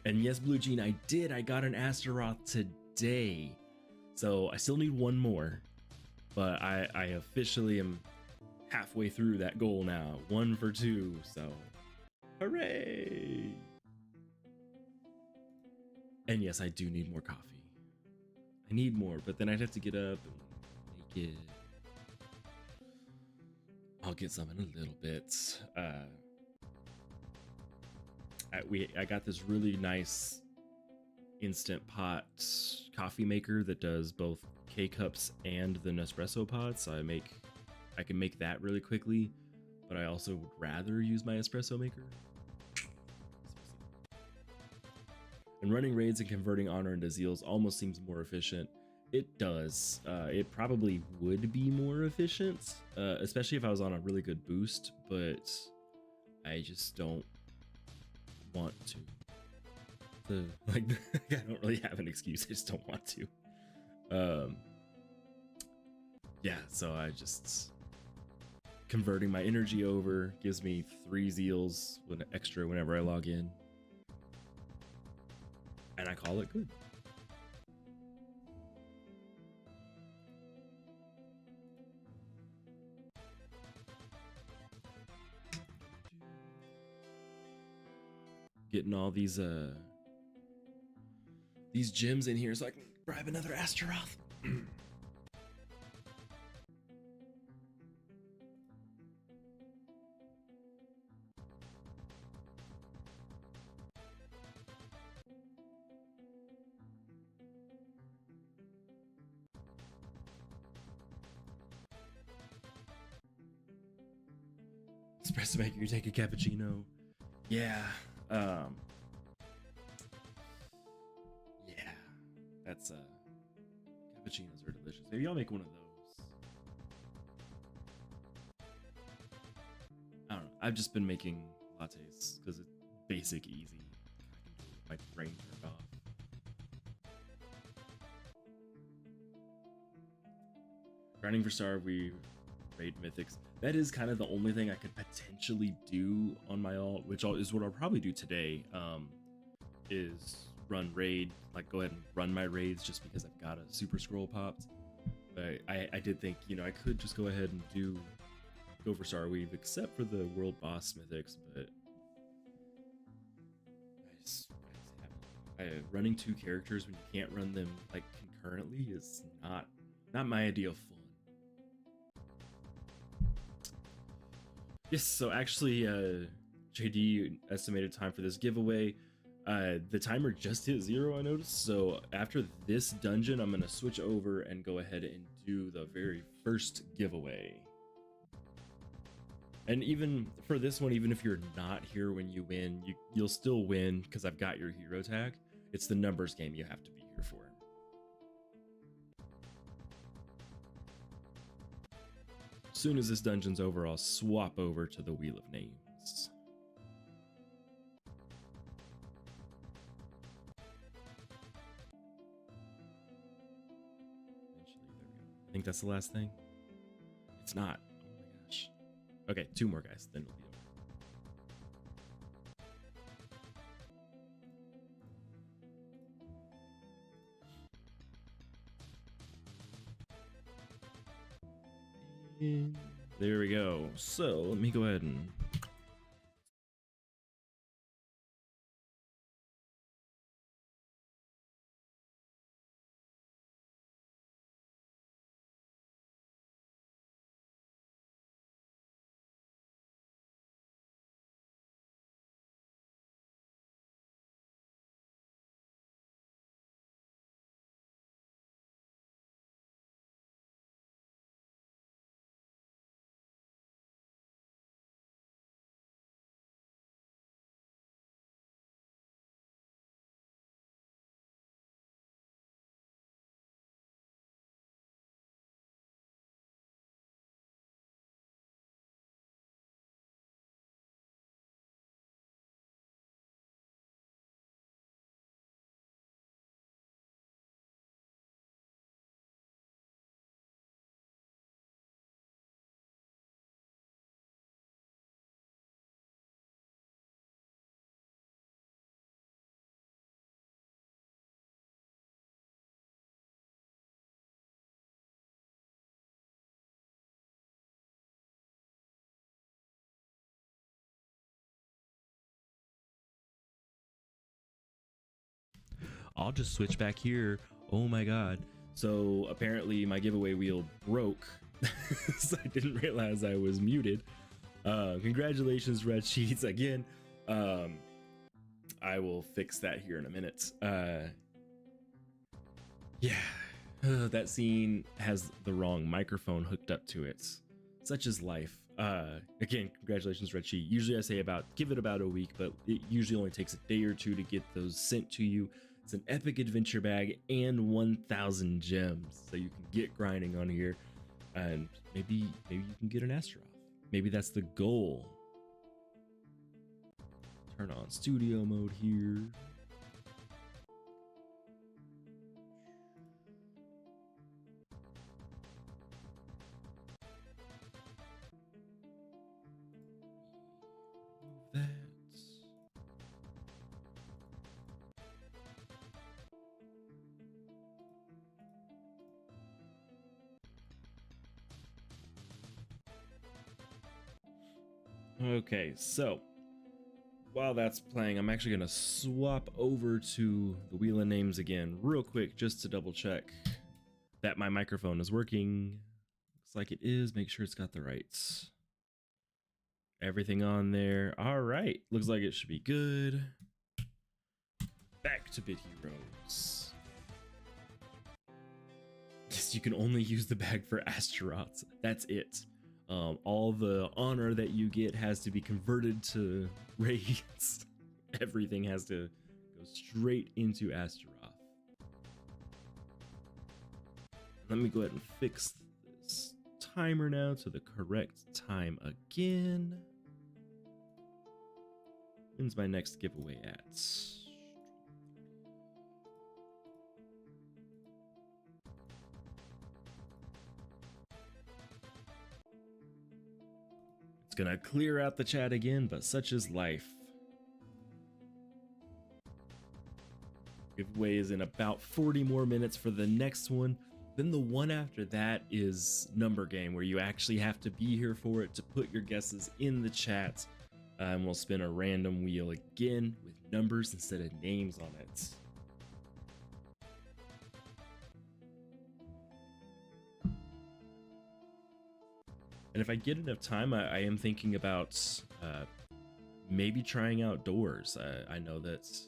And yes, Blue Jean, I got an Astaroth today. So I still need one more, but I officially am halfway through that goal now. 1 for 2, so hooray! And yes, I do need more coffee. I need more, but then I'd have to get up and make it. I'll get some in a little bit. I got this really nice instant pot coffee maker that does both K-cups and the Nespresso pods, so I can make that really quickly, but I also would rather use my espresso maker. And running raids and converting honor into zeals almost seems more efficient. It does. It probably would be more efficient, especially if I was on a really good boost, but I just don't want to. Like, I don't really have an excuse. I just don't want to. Yeah, so I just converting my energy over gives me 3 zeals with extra whenever I log in, and I call it good. Getting all these gems in here so I can grab another Astaroth. Espresso maker, you take a cappuccino. Yeah. Yeah. That's cappuccinos are delicious. Maybe I'll make one of those. I don't know. I've just been making lattes because it's basic, easy. I can do it with my brain turned off. Grinding for Star, we raid mythics. That is kind of the only thing I could potentially do on my alt, which is what I'll probably do today. is run raid, like go ahead and run my raids just because I've got a super scroll popped. But I did think, you know, I could just go ahead and go for Starweave, except for the world boss mythics, but running two characters when you can't run them like concurrently is not my ideal fun. Yes, so actually, JD estimated time for this giveaway. The timer just hit 0, I noticed. So after this dungeon, I'm gonna switch over and go ahead and do the very first giveaway. And even for this one, even if you're not here when you win, you'll still win because I've got your hero tag. It's the numbers game you have to be here for. As soon as this dungeon's over, I'll swap over to the Wheel of Names. Eventually, there we go. I think that's the last thing. It's not. Oh my gosh. Okay, 2 more guys, then it'll be over. And there we go. So let me go ahead and I'll just switch back here. Oh my god. So apparently my giveaway wheel broke. So I didn't realize I was muted. Congratulations, Red Sheets, again. I will fix that here in a minute. Yeah, that scene has the wrong microphone hooked up to it. Such is life. Again, congratulations, Red Sheet. Usually I say give it about a week, but it usually only takes a day or 2 to get those sent to you. It's an epic adventure bag and 1,000 gems, so you can get grinding on here, and maybe you can get an Astaroth. Maybe that's the goal. Turn on studio mode here. That. Okay, so while that's playing, I'm actually gonna swap over to the Wheel of Names again real quick just to double check that my microphone is working. Looks like it is. Make sure it's got the rights. Everything on there. All right, looks like it should be good. Back to Bit Heroes. Yes, you can only use the bag for Astaroths. That's it. All the honor that you get has to be converted to raids. Everything has to go straight into Astaroth. Let me go ahead and fix this timer now to the correct time again. When's my next giveaway at? It's gonna clear out the chat again, but such is life. Giveaway is in about 40 more minutes for the next one. Then the one after that is number game, where you actually have to be here for it to put your guesses in the chat. And we'll spin a random wheel again with numbers instead of names on it. And if I get enough time, I am thinking about maybe trying outdoors. I know that's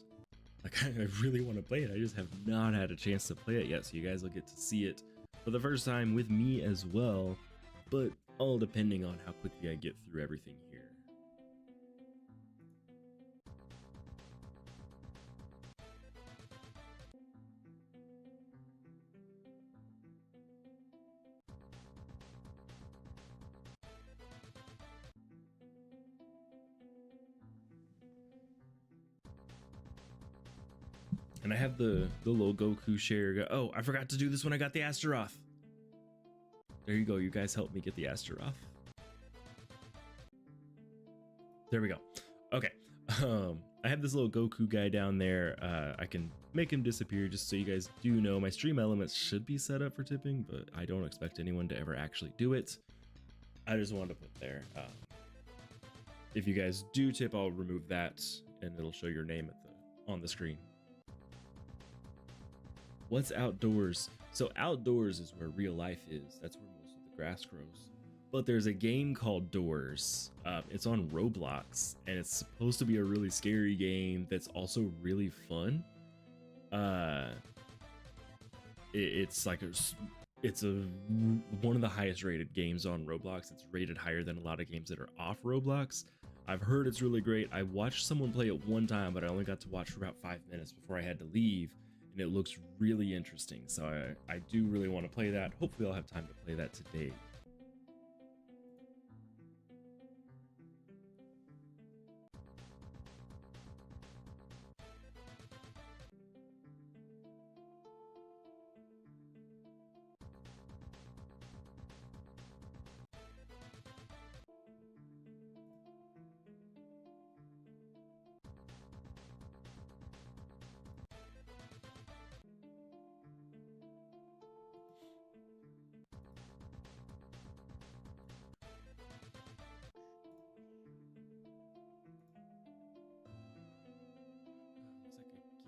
like, I really want to play it. I just have not had a chance to play it yet. So you guys will get to see it for the first time with me as well, but all depending on how quickly I get through everything here. And I have the little Goku share. Oh, I forgot to do this when I got the Astaroth. There you go. You guys helped me get the Astaroth. There we go. Okay. I have this little Goku guy down there. I can make him disappear just so you guys do know. My stream elements should be set up for tipping, but I don't expect anyone to ever actually do it. I just wanted to put there. If you guys do tip, I'll remove that and it'll show your name on the screen. What's outdoors? So outdoors is where real life is. That's where most of the grass grows. But there's a game called Doors. It's on Roblox, and it's supposed to be a really scary game that's also really fun. It's one of the highest rated games on Roblox. It's rated higher than a lot of games that are off Roblox. I've heard it's really great. I watched someone play it one time, but I only got to watch for about 5 minutes before I had to leave. And it looks really interesting, so I do really want to play that. Hopefully I'll have time to play that today.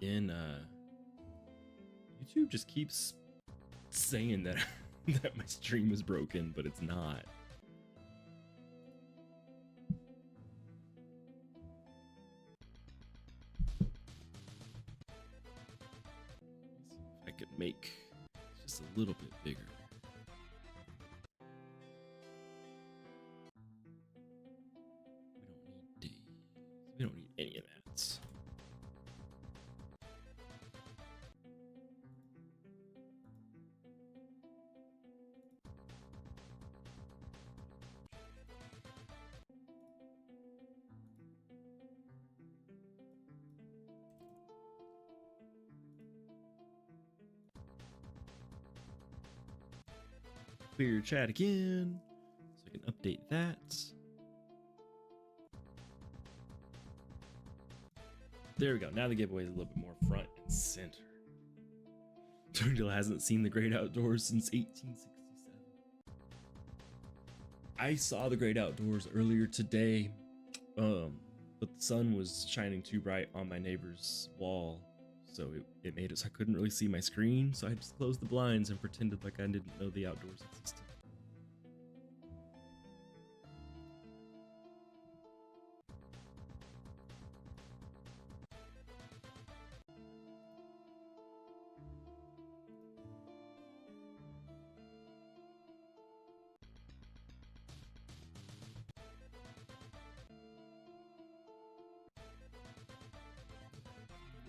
Again, YouTube just keeps saying that that my stream is broken, but it's not. Let's see if I could make it just a little bit bigger. We don't need days. We don't need any of that. Clear your chat again so I can update that. There we go. Now the giveaway is a little bit more front and center. Turndale hasn't seen the great outdoors since 1867. I saw the great outdoors earlier today, but the sun was shining too bright on my neighbor's wall, so it made it so I couldn't really see my screen, so I just closed the blinds and pretended like I didn't know the outdoors existed.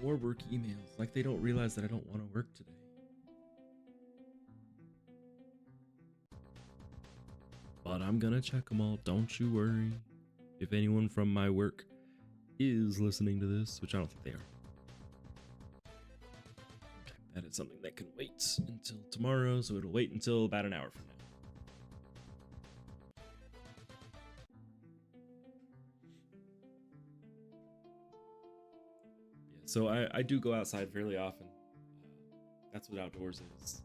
More work emails, like they don't realize that I don't want to work today. But I'm gonna check them all, don't you worry. If anyone from my work is listening to this, which I don't think they are. Okay, that is something that can wait until tomorrow, so it'll wait until about an hour from now. So I do go outside fairly often. That's what outdoors is.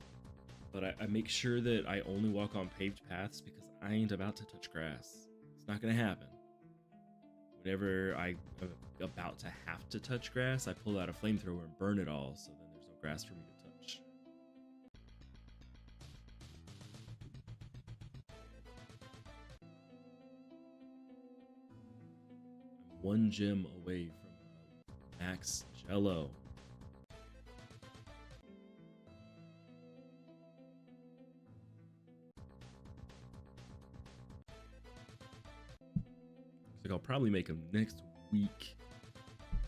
But I make sure that I only walk on paved paths because I ain't about to touch grass. It's not gonna happen. Whenever I'm about to have to touch grass, I pull out a flamethrower and burn it all, so then there's no grass for me to touch. I'm one gem away from max Jello. Like I'll probably make them next week. I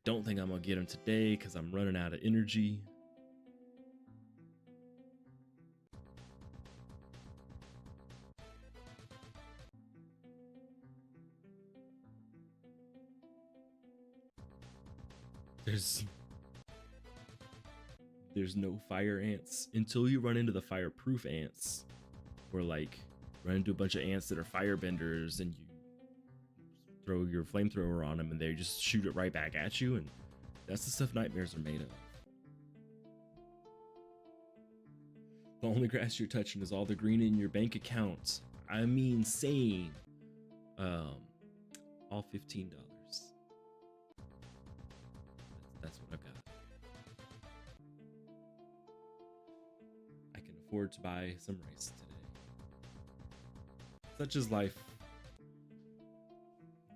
don't think I'm gonna get them today because I'm running out of energy. There's no fire ants until you run into the fireproof ants, or like run into a bunch of ants that are firebenders and you throw your flamethrower on them and they just shoot it right back at you, and that's the stuff nightmares are made of. The only grass you're touching is all the green in your bank account. I mean, same. All $15. That's what I've got. I can afford to buy some rice today. Such is life.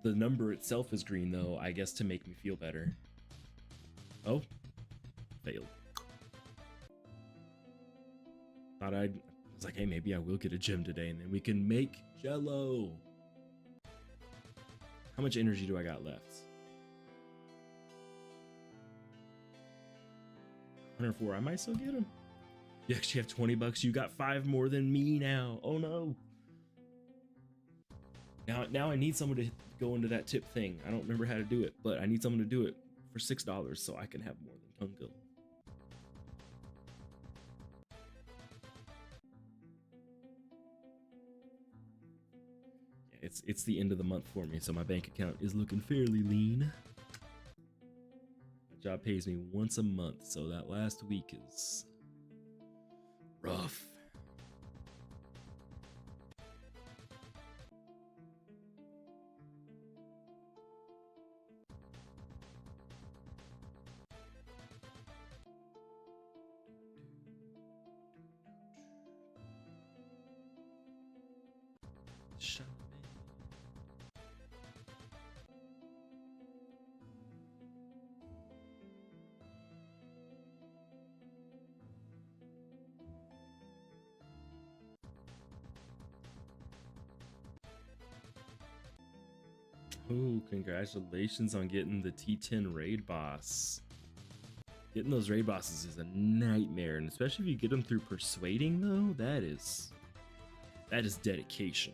The number itself is green, though, I guess to make me feel better. Oh, failed. I was like, hey, maybe I will get a gem today, and then we can make Jello. How much energy do I got left? 104. I might still get him. You actually have 20 bucks. You got 5 more than me now. Oh no. Now I need someone to go into that tip thing. I don't remember how to do it, but I need someone to do it for $6 so I can have more than Tungo. Yeah, it's the end of the month for me, so my bank account is looking fairly lean. My job pays me once a month, so that last week is rough. Ooh, congratulations on getting the T10 raid boss. Getting those raid bosses is a nightmare, and especially if you get them through persuading, though, that is dedication.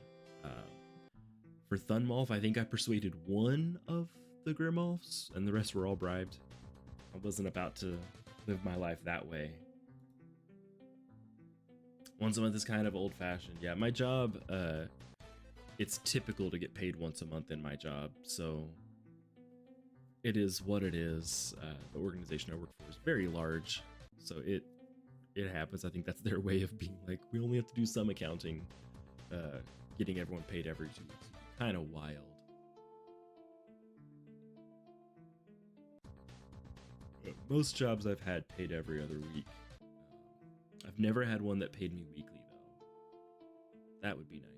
For Thunmolf, I think I persuaded one of the Grimolfs, and the rest were all bribed. I wasn't about to live my life that way. Once a month is kind of old-fashioned. Yeah, my job, it's typical to get paid once a month in my job, so it is what it is. The organization I work for is very large, so it happens. I think that's their way of being like, we only have to do some accounting. Getting everyone paid every 2 weeks. Kind of wild. Most jobs I've had paid every other week. I've never had one that paid me weekly, though. That would be nice.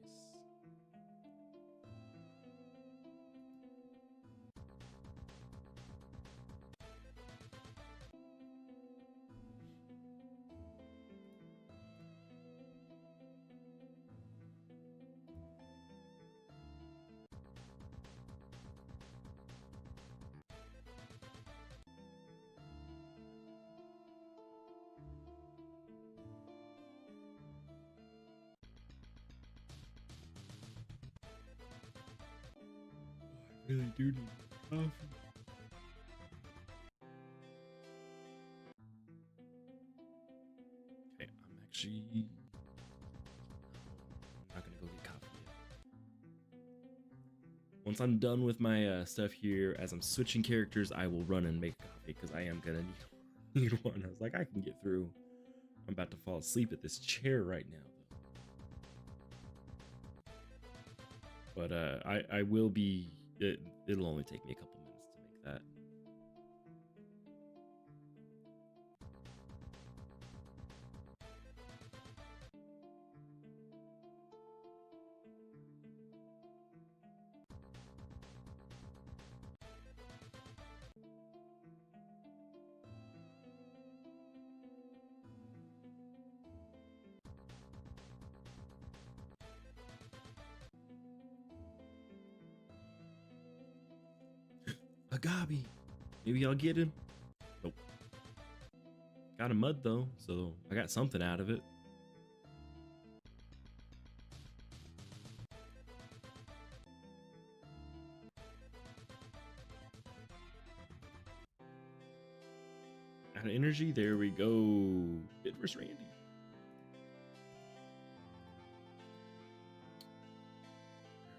Really do need coffee. Okay, I'm actually not gonna go get coffee yet. Once I'm done with my stuff here, as I'm switching characters, I will run and make coffee because I am gonna need one. I was like, I can get through. I'm about to fall asleep at this chair right now, though. But I will be. It'll only take me a couple minutes to make that. Agabi. Maybe I'll get him. Nope. Got a mud though, so I got something out of it. Out of energy, there we go. Bit vs. Randy.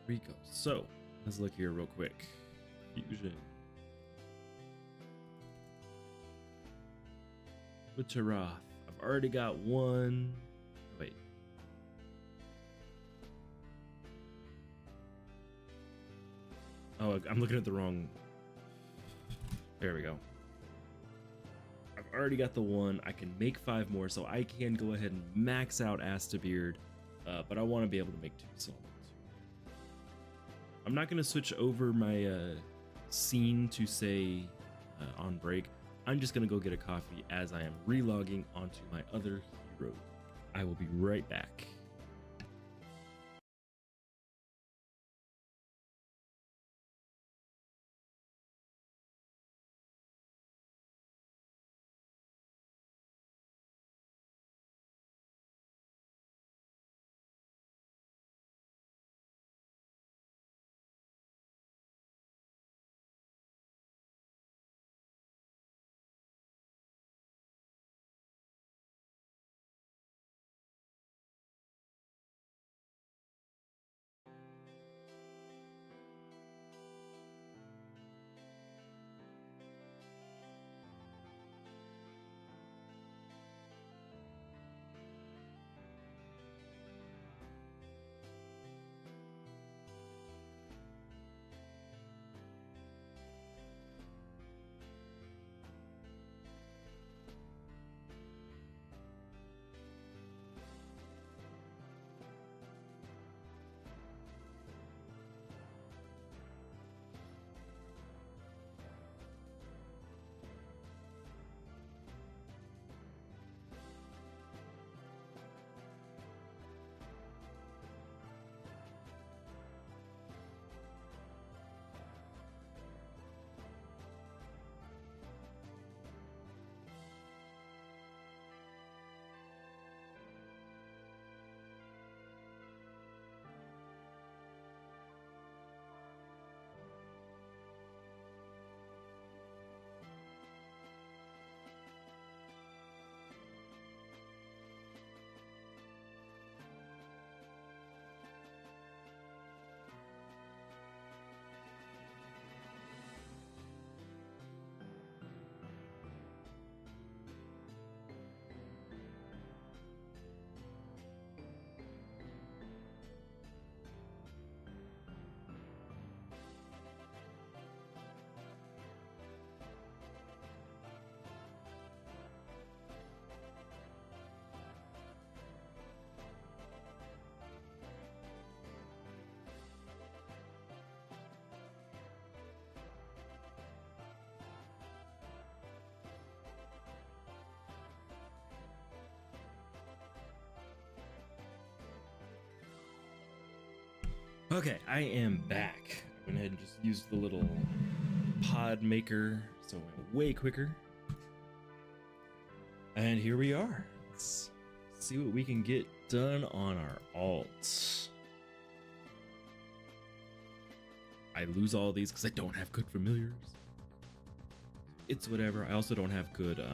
There we go. So let's look here real quick. Fusion. Witcheroth. I've already got one. Wait. Oh, I'm looking at the wrong. There we go. I've already got the one. I can make 5 more, so I can go ahead and max out Astabeard. But I want to be able to make 2 solid. I'm not going to switch over my scene to say on break. I'm just going to go get a coffee as I am relogging onto my other hero. I will be right back. Okay, I am back. I went ahead and just used the little pod maker, so it went way quicker. And here we are. Let's see what we can get done on our alts. I lose all these because I don't have good familiars. It's whatever. I also don't have good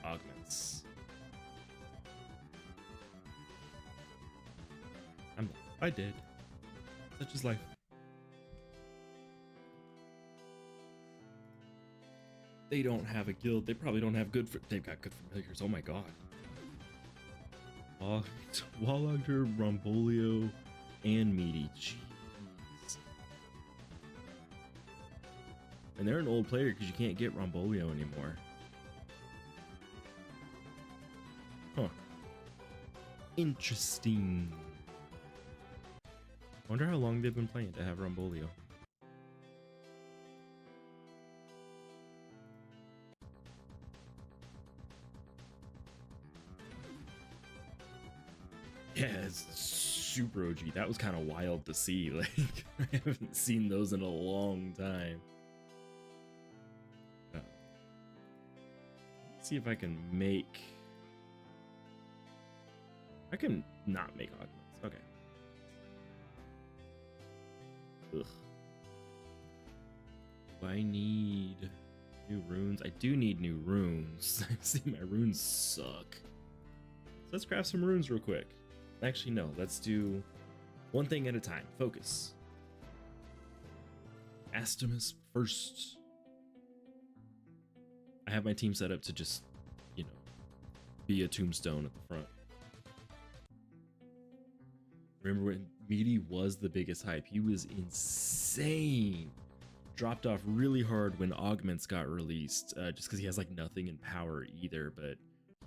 augments. I did. Such is life. They don't have a guild. They probably don't have good. They've got good familiars. Oh my god. Wallogter, Rombolio, and Meaty. Jeez. And they're an old player because you can't get Rombolio anymore. Huh. Interesting. Wonder how long they've been playing to have Rombolio. Yeah, it's super OG. That was kind of wild to see. Like, I haven't seen those in a long time. Let's see if I can make... I can not make augments. Okay. Ugh. Do I need new runes? I do need new runes. See, my runes suck. So let's craft some runes real quick. Actually, no. Let's do one thing at a time. Focus. Astomus first. I have my team set up to just, you know, be a tombstone at the front. Remember when Meaty was the biggest hype? He was insane. Dropped off really hard when augments got released, just because he has like nothing in power either, but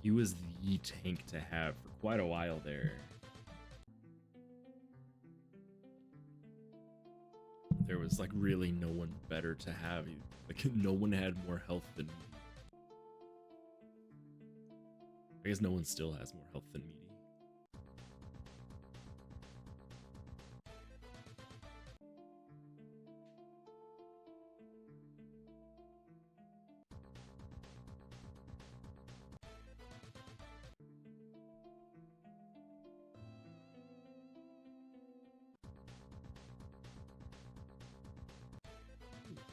he was the tank to have for quite a while there. There was like really no one better to have. Like no one had more health than Meaty. I guess no one still has more health than Meaty.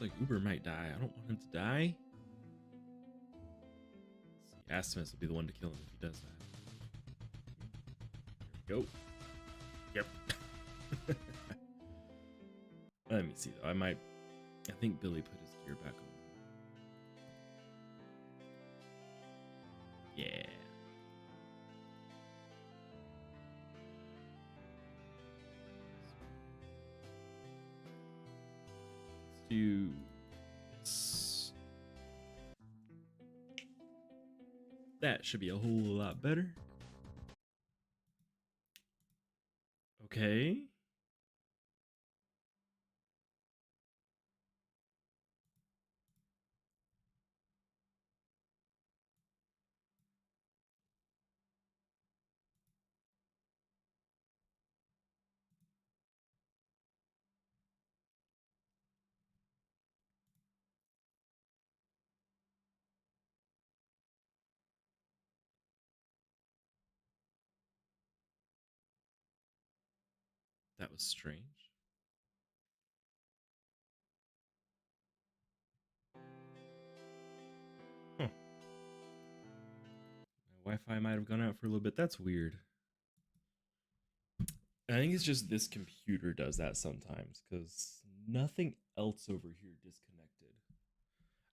Like Uber might die. I don't want him to die. Let's see, Astomus will be the one to kill him if he does that. There we go. Yep. Let me see though. I think Billy put his gear back on. Yeah. Do this. That should be a whole lot better. Okay. That was strange. Huh. My Wi-Fi might have gone out for a little bit. That's weird. I think it's just this computer does that sometimes because nothing else over here disconnected.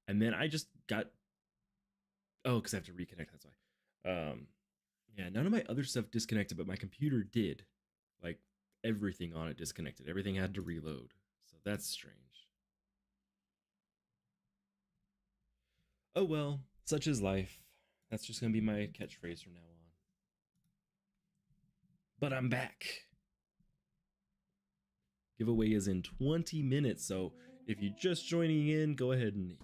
And then I just got... Oh, because I have to reconnect, that's why. Yeah, none of my other stuff disconnected, but my computer did. Like, everything on it disconnected. Everything had to reload. So that's strange. Oh well, such is life. That's just gonna be my catchphrase from now on. But I'm back. Giveaway is in 20 minutes, so if you're just joining in, go ahead and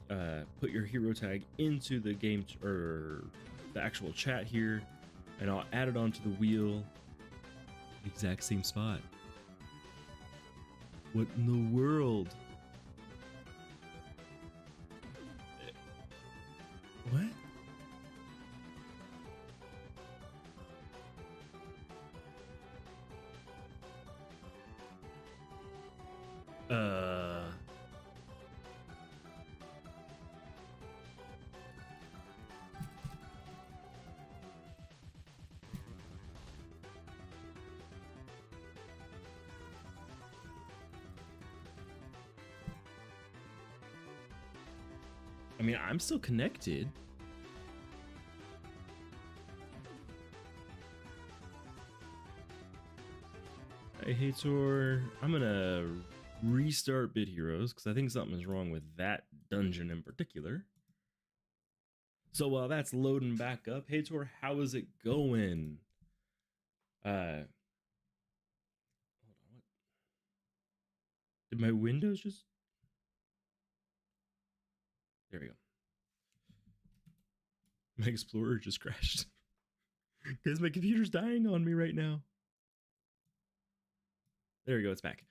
put your hero tag into the game or the actual chat here, and I'll add it onto the wheel. Exact same spot. What in the world? What? I mean, I'm still connected. Hey, Hator, I'm gonna restart Bit Heroes because I think something is wrong with that dungeon in particular. So while that's loading back up, Hator, how is it going? Hold on, what? Did my Windows just? There we go. My Explorer just crashed because my computer's dying on me right now. There we go, it's back.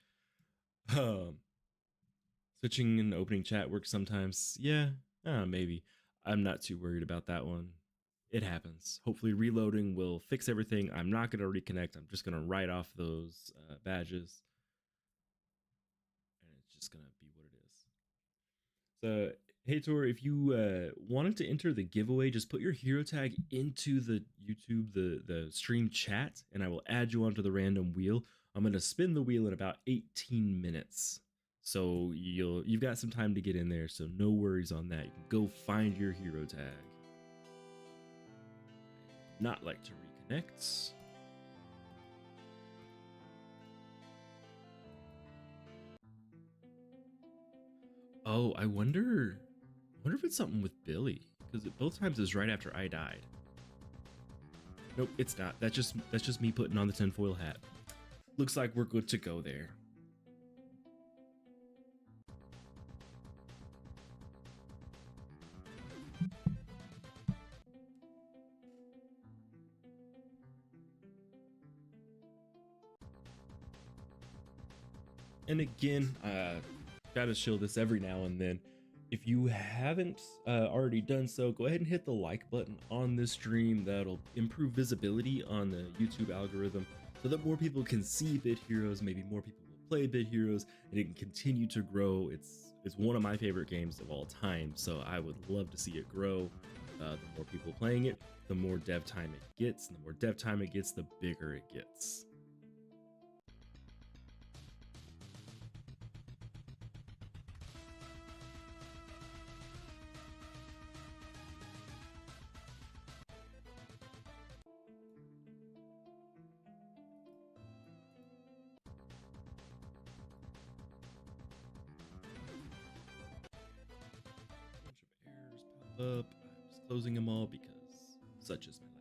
Switching and opening chat works sometimes. Yeah, maybe. I'm not too worried about that one. It happens. Hopefully reloading will fix everything. I'm not going to reconnect. I'm just going to write off those badges. And it's just going to be what it is. So, hey, Tor, if you wanted to enter the giveaway, just put your hero tag into the YouTube, the stream chat, and I will add you onto the random wheel. I'm going to spin the wheel in about 18 minutes. So you've got some time to get in there, so no worries on that. You can go find your hero tag. Not like to reconnect. Oh, I wonder if it's something with Billy, because both times is right after I died. Nope, it's not. That's just me putting on the tinfoil hat. Looks like we're good to go there. And again, gotta show this every now and then. If you haven't already done so, go ahead and hit the like button on this stream. That'll improve visibility on the YouTube algorithm so that more people can see Bit Heroes, maybe more people will play Bit Heroes, and it can continue to grow. It's one of my favorite games of all time, so I would love to see it grow. The more people playing it, the more dev time it gets, and the more dev time it gets, the bigger it gets. Up. I'm just closing them all because such is my life.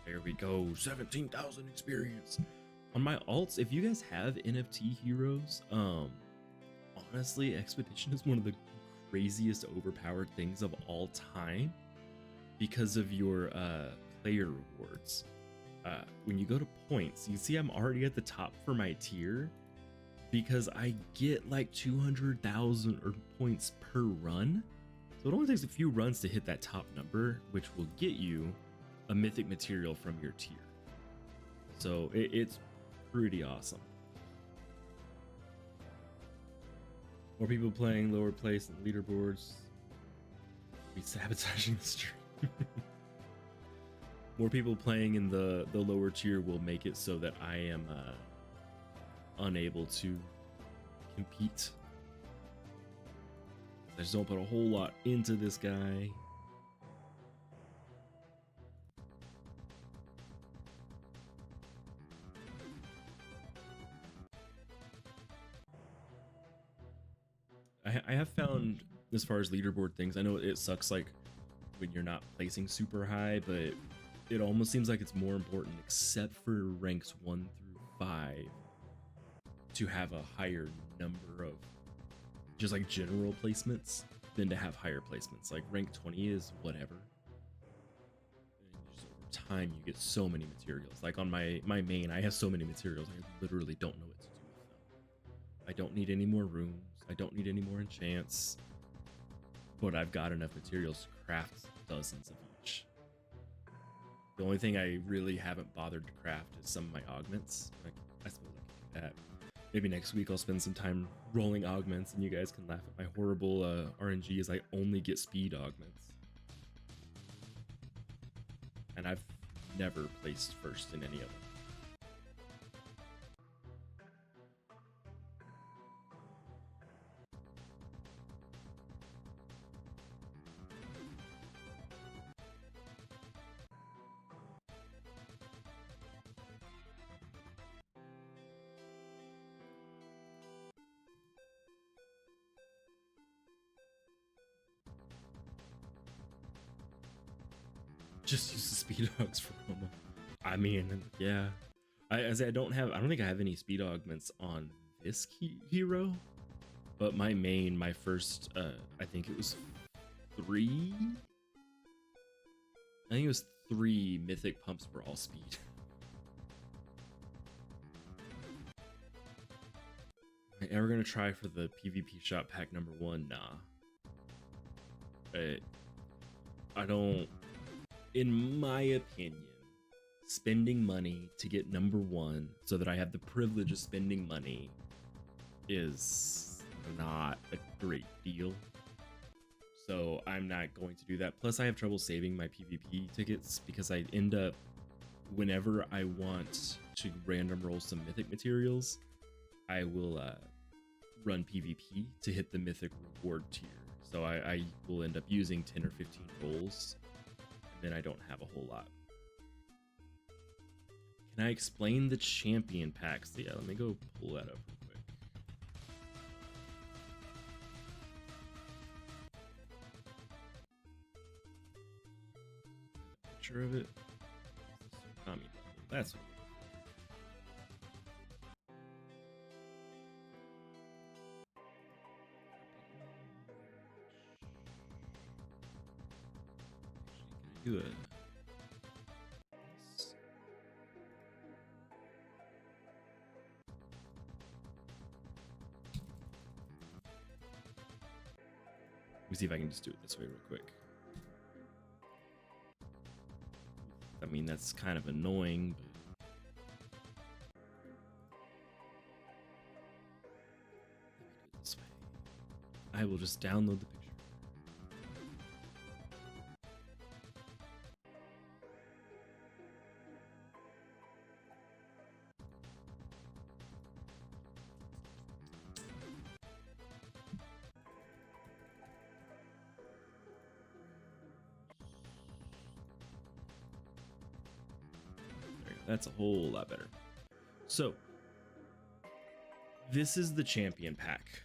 There we go, 17,000 experience. On my alts, if you guys have NFT heroes, honestly, Expedition is one of the craziest overpowered things of all time because of your player rewards. When you go to points, you see I'm already at the top for my tier because I get like 200,000 points per run. So it only takes a few runs to hit that top number, which will get you a mythic material from your tier. So it's pretty awesome. More people playing lower place and leaderboards. Be sabotaging the stream. More people playing in the lower tier will make it so that I am unable to compete. I just don't put a whole lot into this guy. I have found, as far as leaderboard things, I know it sucks like when you're not placing super high, but it almost seems like it's more important, except for ranks 1 through 5, to have a higher number of just like general placements than to have higher placements. Like rank 20 is whatever. And just over time, you get so many materials. Like on my main, I have so many materials, I literally don't know what to do with them. I don't need any more rooms. I don't need any more enchants. But I've got enough materials to craft dozens of each. The only thing I really haven't bothered to craft is some of my augments. Like, I suppose I can do that. Maybe next week I'll spend some time rolling augments and you guys can laugh at my horrible RNG as I only get speed augments. And I've never placed first in any of them. Just use the speed hogs for promo. I mean, yeah. I don't think I have any speed augments on this hero, but my first, I think it was 3. I think it was 3 mythic pumps were all speed. Am I ever gonna try for the PvP shop pack number 1? Nah. I don't. In my opinion, spending money to get number 1 so that I have the privilege of spending money is not a great deal. So I'm not going to do that. Plus I have trouble saving my PvP tickets because I end up, whenever I want to random roll some mythic materials, I will run PvP to hit the mythic reward tier. So I will end up using 10 or 15 rolls. Then I don't have a whole lot. Can I explain the champion packs? Yeah, let me go pull that up real quick. Picture of it. That's what. Do it. Let me see if I can just do it this way real quick. I mean, that's kind of annoying, but let me do it this way. I will just download the picture. That's a whole lot better. So this is the champion pack.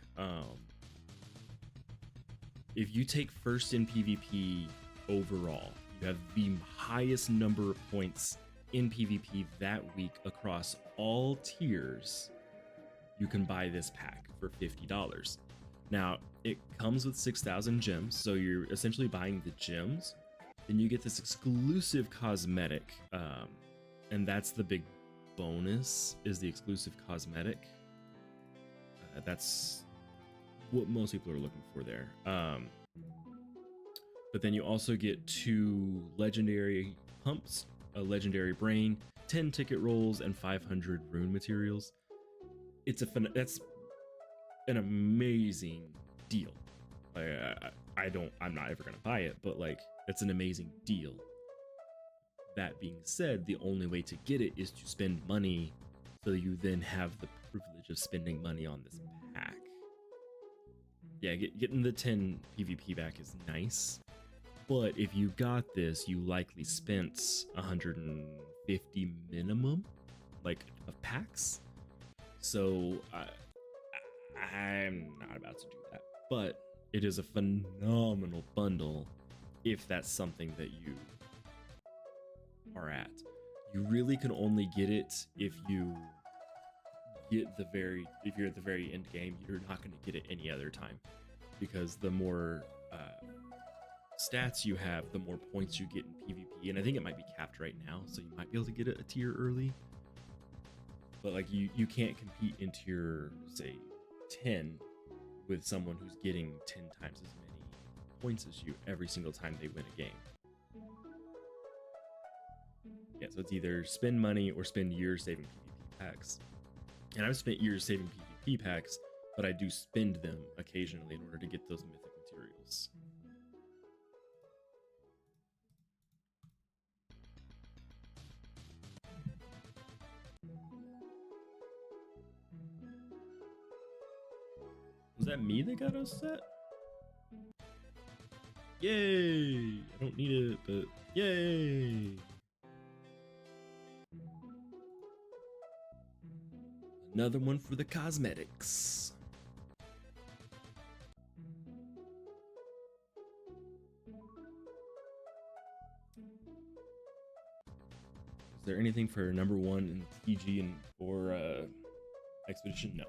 If you take first in PvP overall, you have the highest number of points in PvP that week across all tiers, you can buy this pack for $50. Now it comes with 6,000 gems, so you're essentially buying the gems. Then you get this exclusive cosmetic, and that's the big bonus, is the exclusive cosmetic. That's what most people are looking for there. But then you also get 2 legendary pumps, a legendary brain, 10 ticket rolls, and 500 rune materials. That's an amazing deal. I'm not ever gonna buy it, but like, it's an amazing deal. That being said, the only way to get it is to spend money, so you then have the privilege of spending money on this pack. Yeah, getting the 10 PvP back is nice, but if you got this, you likely spent 150 minimum, like, of packs. So I'm not about to do that, but it is a phenomenal bundle if that's something that you are at. You really can only get it if you get if you're at the very end game. You're not going to get it any other time, because the more stats you have, the more points you get in PvP, and I think it might be capped right now, so you might be able to get it a tier early, but like you can't compete in tier, say, 10 with someone who's getting 10 times as many points as you every single time they win a game. Yeah, so it's either spend money or spend years saving PvP packs. And I've spent years saving PvP packs, but I do spend them occasionally in order to get those mythic materials. Was that me that got us set? Yay! I don't need it, but yay! Another one for the cosmetics. Is there anything for number 1 in TG and or Expedition? No.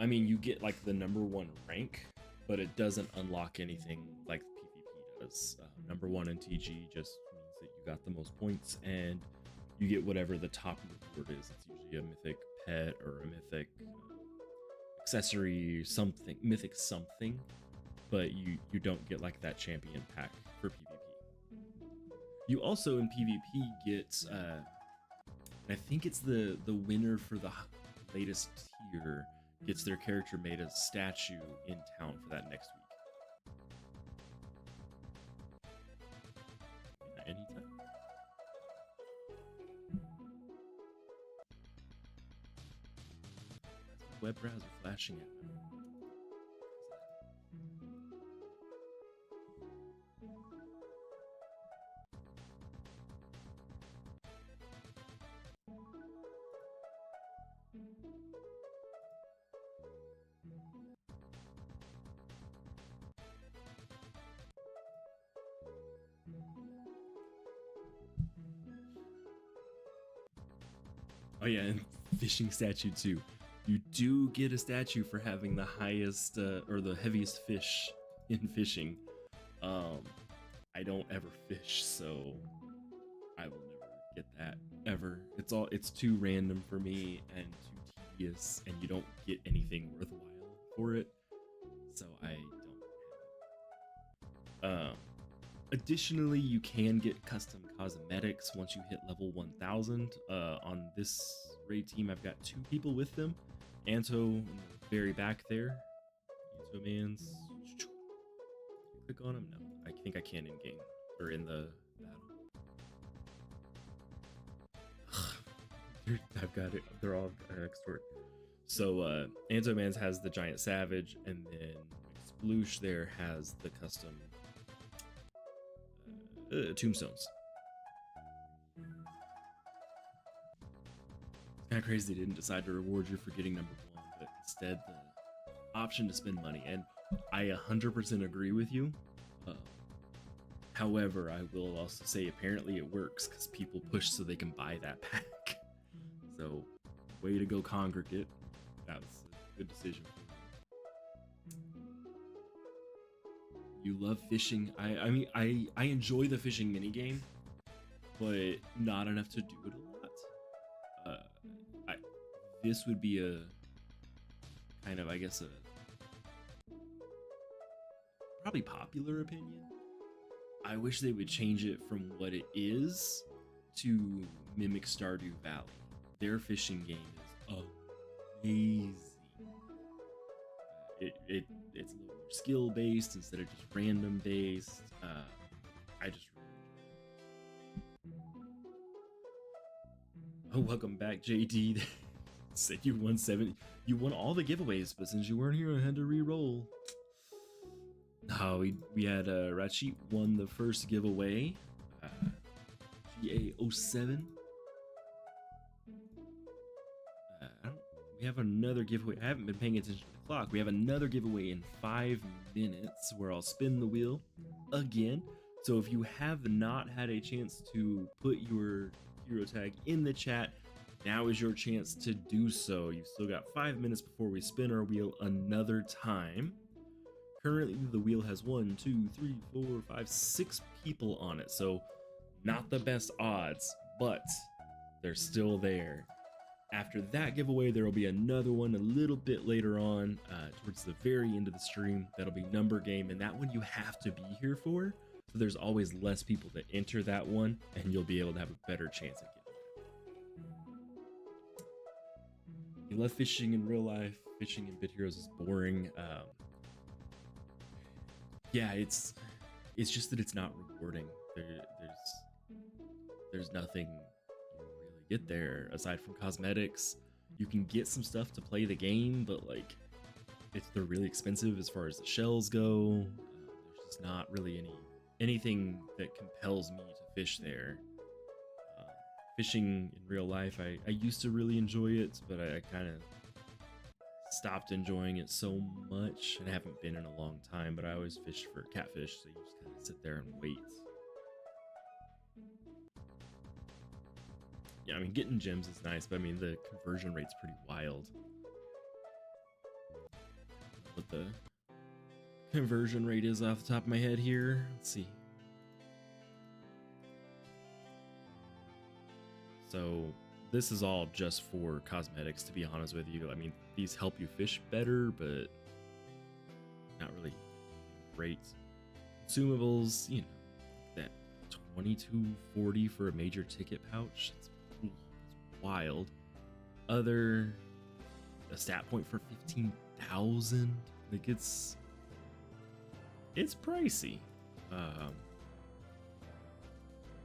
I mean, you get like the number 1 rank, but it doesn't unlock anything like PvP does. Number 1 in TG just means that you got the most points and you get whatever the top reward is. It's usually a mythic pet or a mythic accessory, something, mythic something, but you don't get like that champion pack for PvP. You also in PvP get, I think it's the winner for the latest tier gets their character made a statue in town for that next week. Anytime. Web browser flashing at me. Oh yeah, and fishing statue too. You do get a statue for having the highest or the heaviest fish in fishing. I don't ever fish, so I will never get that ever. It's too random for me and too tedious, and you don't get anything worthwhile for it. So I don't have it. Additionally, you can get custom cosmetics once you hit level 1000. On this raid team, I've got 2 people with them. Anto in the very back there. Anto Man's. Click on him? No, I think I can in game or in the battle. I've got it. They're all extort. So Anto Man's has the giant savage, and then Sploosh there has the custom tombstones. It's kind of crazy they didn't decide to reward you for getting number 1, but instead the option to spend money. And I 100% agree with you. However, I will also say apparently it works because people push so they can buy that pack. So, way to go, Congregate. That was a good decision. You love fishing. I mean, I enjoy the fishing minigame, but not enough to do it a lot. This would be a kind of, I guess, a probably popular opinion. I wish they would change it from what it is to mimic Stardew Valley. Their fishing game is amazing. It's a little more skill based instead of just random based. I just oh, welcome back, JD. Said you won 7. You won all the giveaways, but since you weren't here, I had to re-roll. We had Rachit won the first giveaway. GA07. We have another giveaway. I haven't been paying attention to the clock. We have another giveaway in 5 minutes where I'll spin the wheel again. So if you have not had a chance to put your hero tag in the chat, now is your chance to do so. You've still got 5 minutes before we spin our wheel another time. Currently, the wheel has 1, 2, 3, 4, 5, 6 people on it. So not the best odds, but they're still there. After that giveaway, there will be another one a little bit later on, towards the very end of the stream. That'll be number game, and that one you have to be here for. So there's always less people that enter that one, and you'll be able to have a better chance at getting it. You love fishing in real life. Fishing in Bit Heroes is boring. Yeah, it's just that it's not rewarding. There's nothing get there aside from cosmetics. You can get some stuff to play the game, but like they're really expensive as far as the shells go. There's just not really anything that compels me to fish there. Uh, Fishing in real life, I used to really enjoy it, but I kind of stopped enjoying it so much, and I haven't been in a long time. But I always fish for catfish, so you just kind of sit there and wait. Yeah, I mean, getting gems is nice, but I mean, the conversion rate's pretty wild. What the conversion rate is off the top of my head here. Let's see. So this is all just for cosmetics, to be honest with you. I mean, these help you fish better, but not really great. Consumables, you know, that 22.40 for a major ticket pouch. It's wild. A stat point for 15,000. Like it's pricey.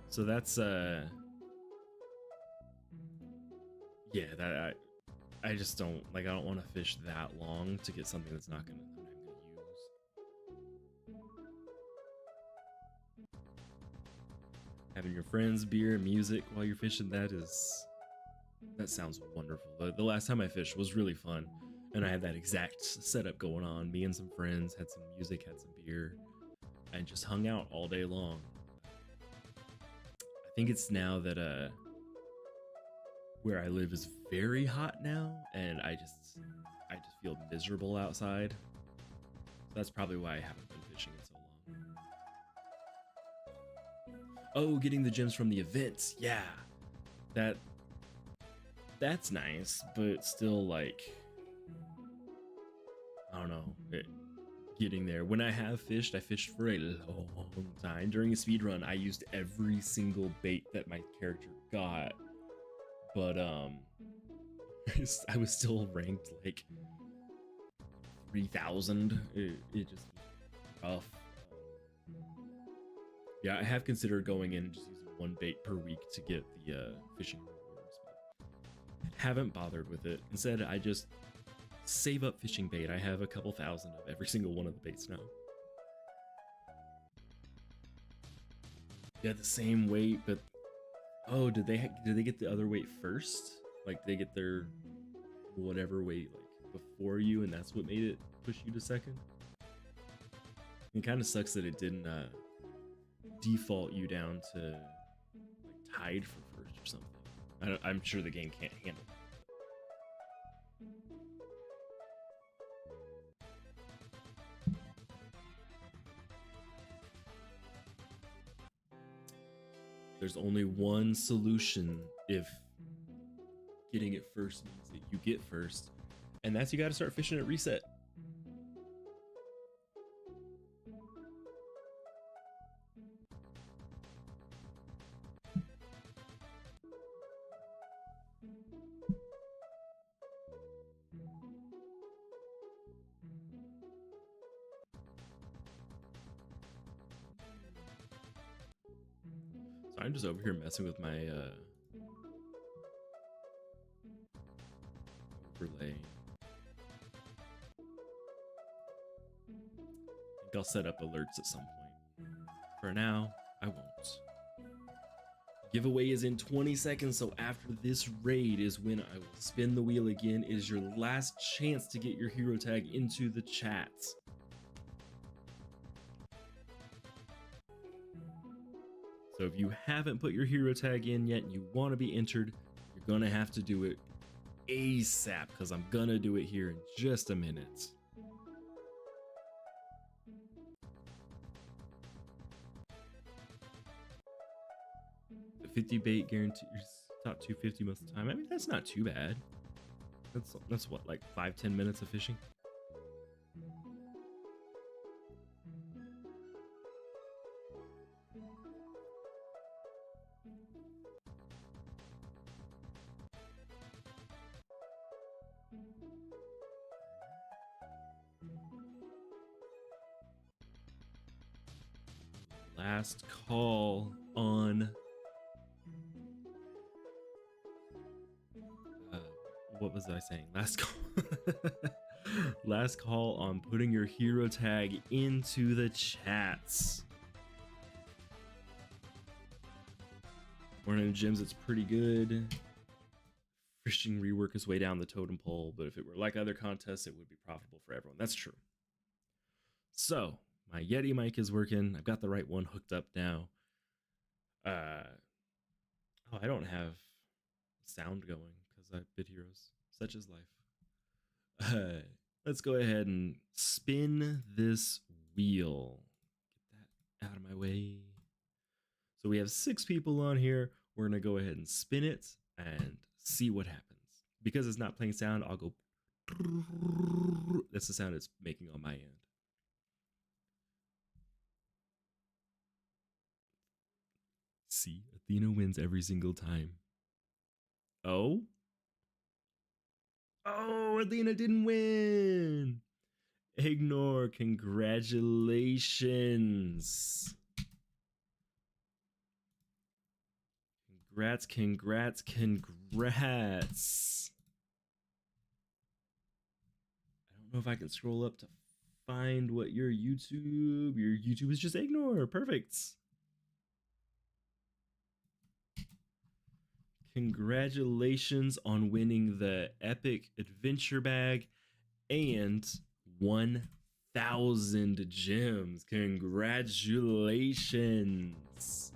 So that's yeah, that I just don't like. I don't want to fish that long to get something that's not gonna use. Having your friends, beer, and music while you're fishing, that sounds wonderful. The last time I fished was really fun, and I had that exact setup going on. Me and some friends had some music, had some beer, and just hung out all day long. I think it's now that where I live is very hot now, and I just feel miserable outside. So that's probably why I haven't been fishing in so long. Oh, getting the gems from the events. Yeah. That's nice, but still, like, I don't know, getting there. When I have fished, I fished for a long time. During a speed run, I used every single bait that my character got, but I was still ranked like 3,000. It just was rough. Yeah, I have considered going in and just using one bait per week to get the fishing rewards, but haven't bothered with it. Instead, I just save up fishing bait. I have a couple thousand of every single one of the baits now. Yeah, the same weight, but oh, did they get the other weight first? Like they get their whatever weight like before you, and that's what made it push you to second? It kind of sucks that it didn't default you down to like tied for first or something. I'm sure the game can't handle it. There's only one solution if getting it first means that you get first, and that's you got to start fishing at reset. So I'm just over here messing with my overlay. I think I'll set up alerts at some point. For now, I won't. Giveaway is in 20 seconds, so after this raid is when I will spin the wheel again. It is your last chance to get your hero tag into the chat. So if you haven't put your hero tag in yet and you want to be entered, you're gonna have to do it ASAP, because I'm gonna do it here in just a minute. The 50 bait guarantees top 250 most of the time. I mean, that's not too bad. That's what, like 5-10 minutes of fishing? Last call on what was I saying? Last call. Last call on putting your hero tag into the chats. Morning gyms, it's pretty good. Fishing rework is way down the totem pole, but if it were like other contests, it would be profitable for everyone. That's true. So my Yeti mic is working. I've got the right one hooked up now. Oh, I don't have sound going because I bid heroes. Such is life. Let's go ahead and spin this wheel. Get that out of my way. So we have 6 people on here. We're gonna go ahead and spin it and see what happens. Because it's not playing sound, I'll go. That's the sound it's making on my end. See, Athena wins every single time. Oh? Oh, Athena didn't win. Ignore, congratulations. Congrats, congrats, congrats. I don't know if I can scroll up to find what your YouTube is just Ignore. Perfect. Congratulations on winning the epic adventure bag and 1,000 gems. Congratulations.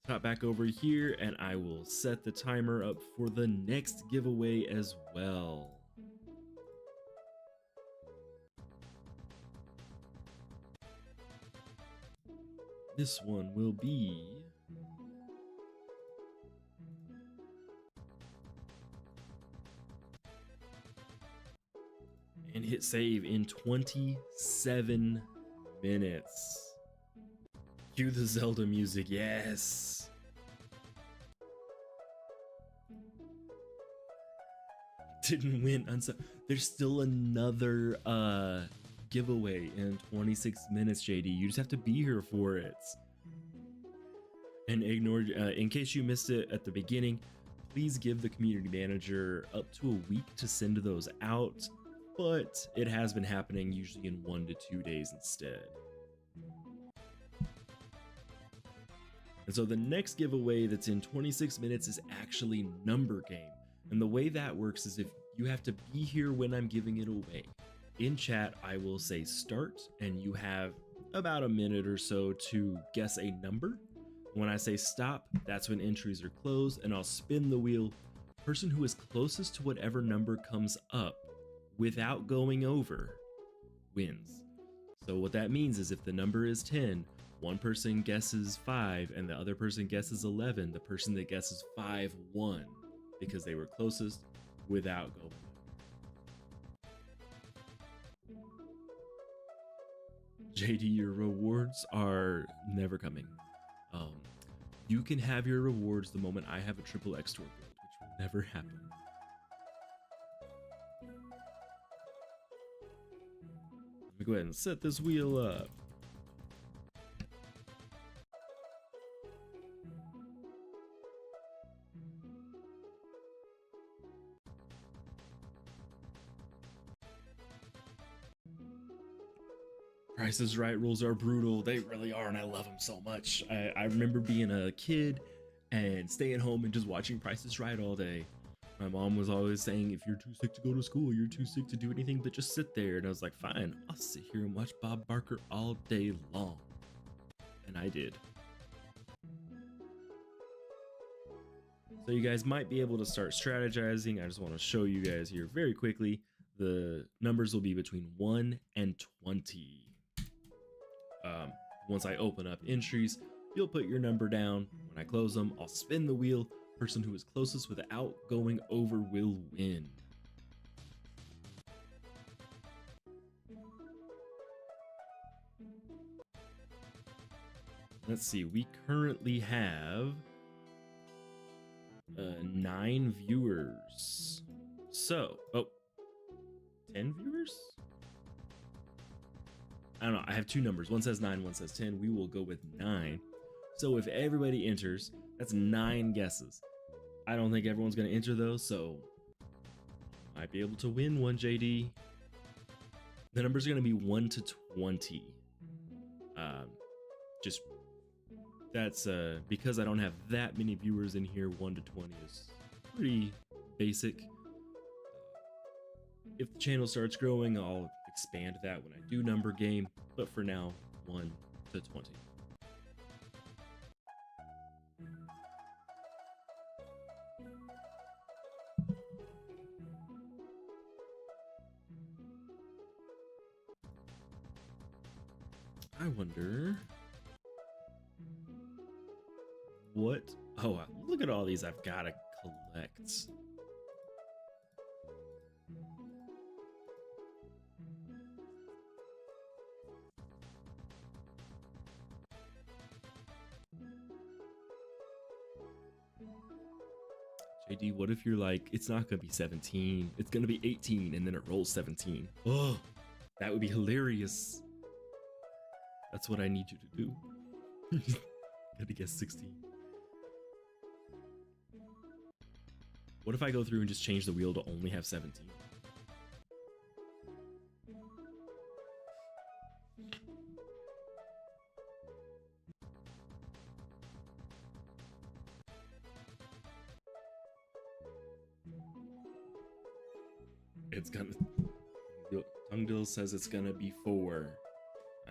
Hop back over here and I will set the timer up for the next giveaway as well. This one will be and hit save in 27 minutes. Cue the Zelda music, yes. Didn't win. There's still another giveaway in 26 minutes, JD. You just have to be here for it. And Ignore, in case you missed it at the beginning, please give the community manager up to a week to send those out. But it has been happening usually in 1 to 2 days instead. And so the next giveaway that's in 26 minutes is actually Number Game. And the way that works is if you have to be here when I'm giving it away. In chat, I will say start, and you have about a minute or so to guess a number. When I say stop, that's when entries are closed, and I'll spin the wheel. Person who is closest to whatever number comes up without going over wins. So what that means is if the number is 10, one person guesses 5 and the other person guesses 11, the person that guesses 5 won because they were closest without going. JD, your rewards are never coming. You can have your rewards the moment I have a triple X store build, which will never happen. Let me go ahead and set this wheel up. Price is Right rules are brutal. They really are, and I love them so much. I remember being a kid and staying home and just watching Price is Right all day. My mom was always saying, if you're too sick to go to school, you're too sick to do anything but just sit there. And I was like, fine, I'll sit here and watch Bob Barker all day long. And I did. So you guys might be able to start strategizing. I just want to show you guys here very quickly. The numbers will be between 1 and 20. Once I open up entries, you'll put your number down. When I close them, I'll spin the wheel. Person who is closest without going over will win. Let's see, we currently have 9 viewers. So, 10 viewers? I don't know, I have 2 numbers. One says 9, one says 10. We will go with 9. So if everybody enters, that's 9 guesses. I don't think everyone's gonna enter those, so might be able to win one, JD. The numbers are going to be 1 to 20. Just that's because I don't have that many viewers in here. 1 to 20 is pretty basic. If the channel starts growing, I'll expand that when I do number game, but for now, 1 to 20. I wonder what, oh, look at all these I've got to collect. JD, what if you're like, it's not gonna be 17, it's gonna be 18, and then it rolls 17? Oh, that would be hilarious. That's what I need you to do. Gotta guess 16. What if I go through and just change the wheel to only have 17? It's gonna, Tungdil says it's gonna be 4.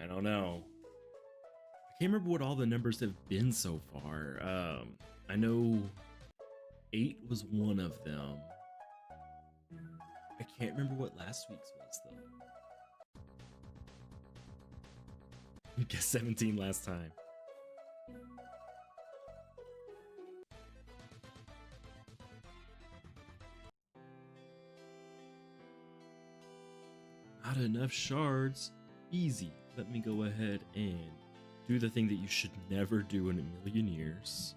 I don't know. I can't remember what all the numbers have been so far. I know 8 was one of them. I can't remember what last week's was though. I guess 17 last time. Not enough shards. Easy. Let me go ahead and do the thing that you should never do in a million years.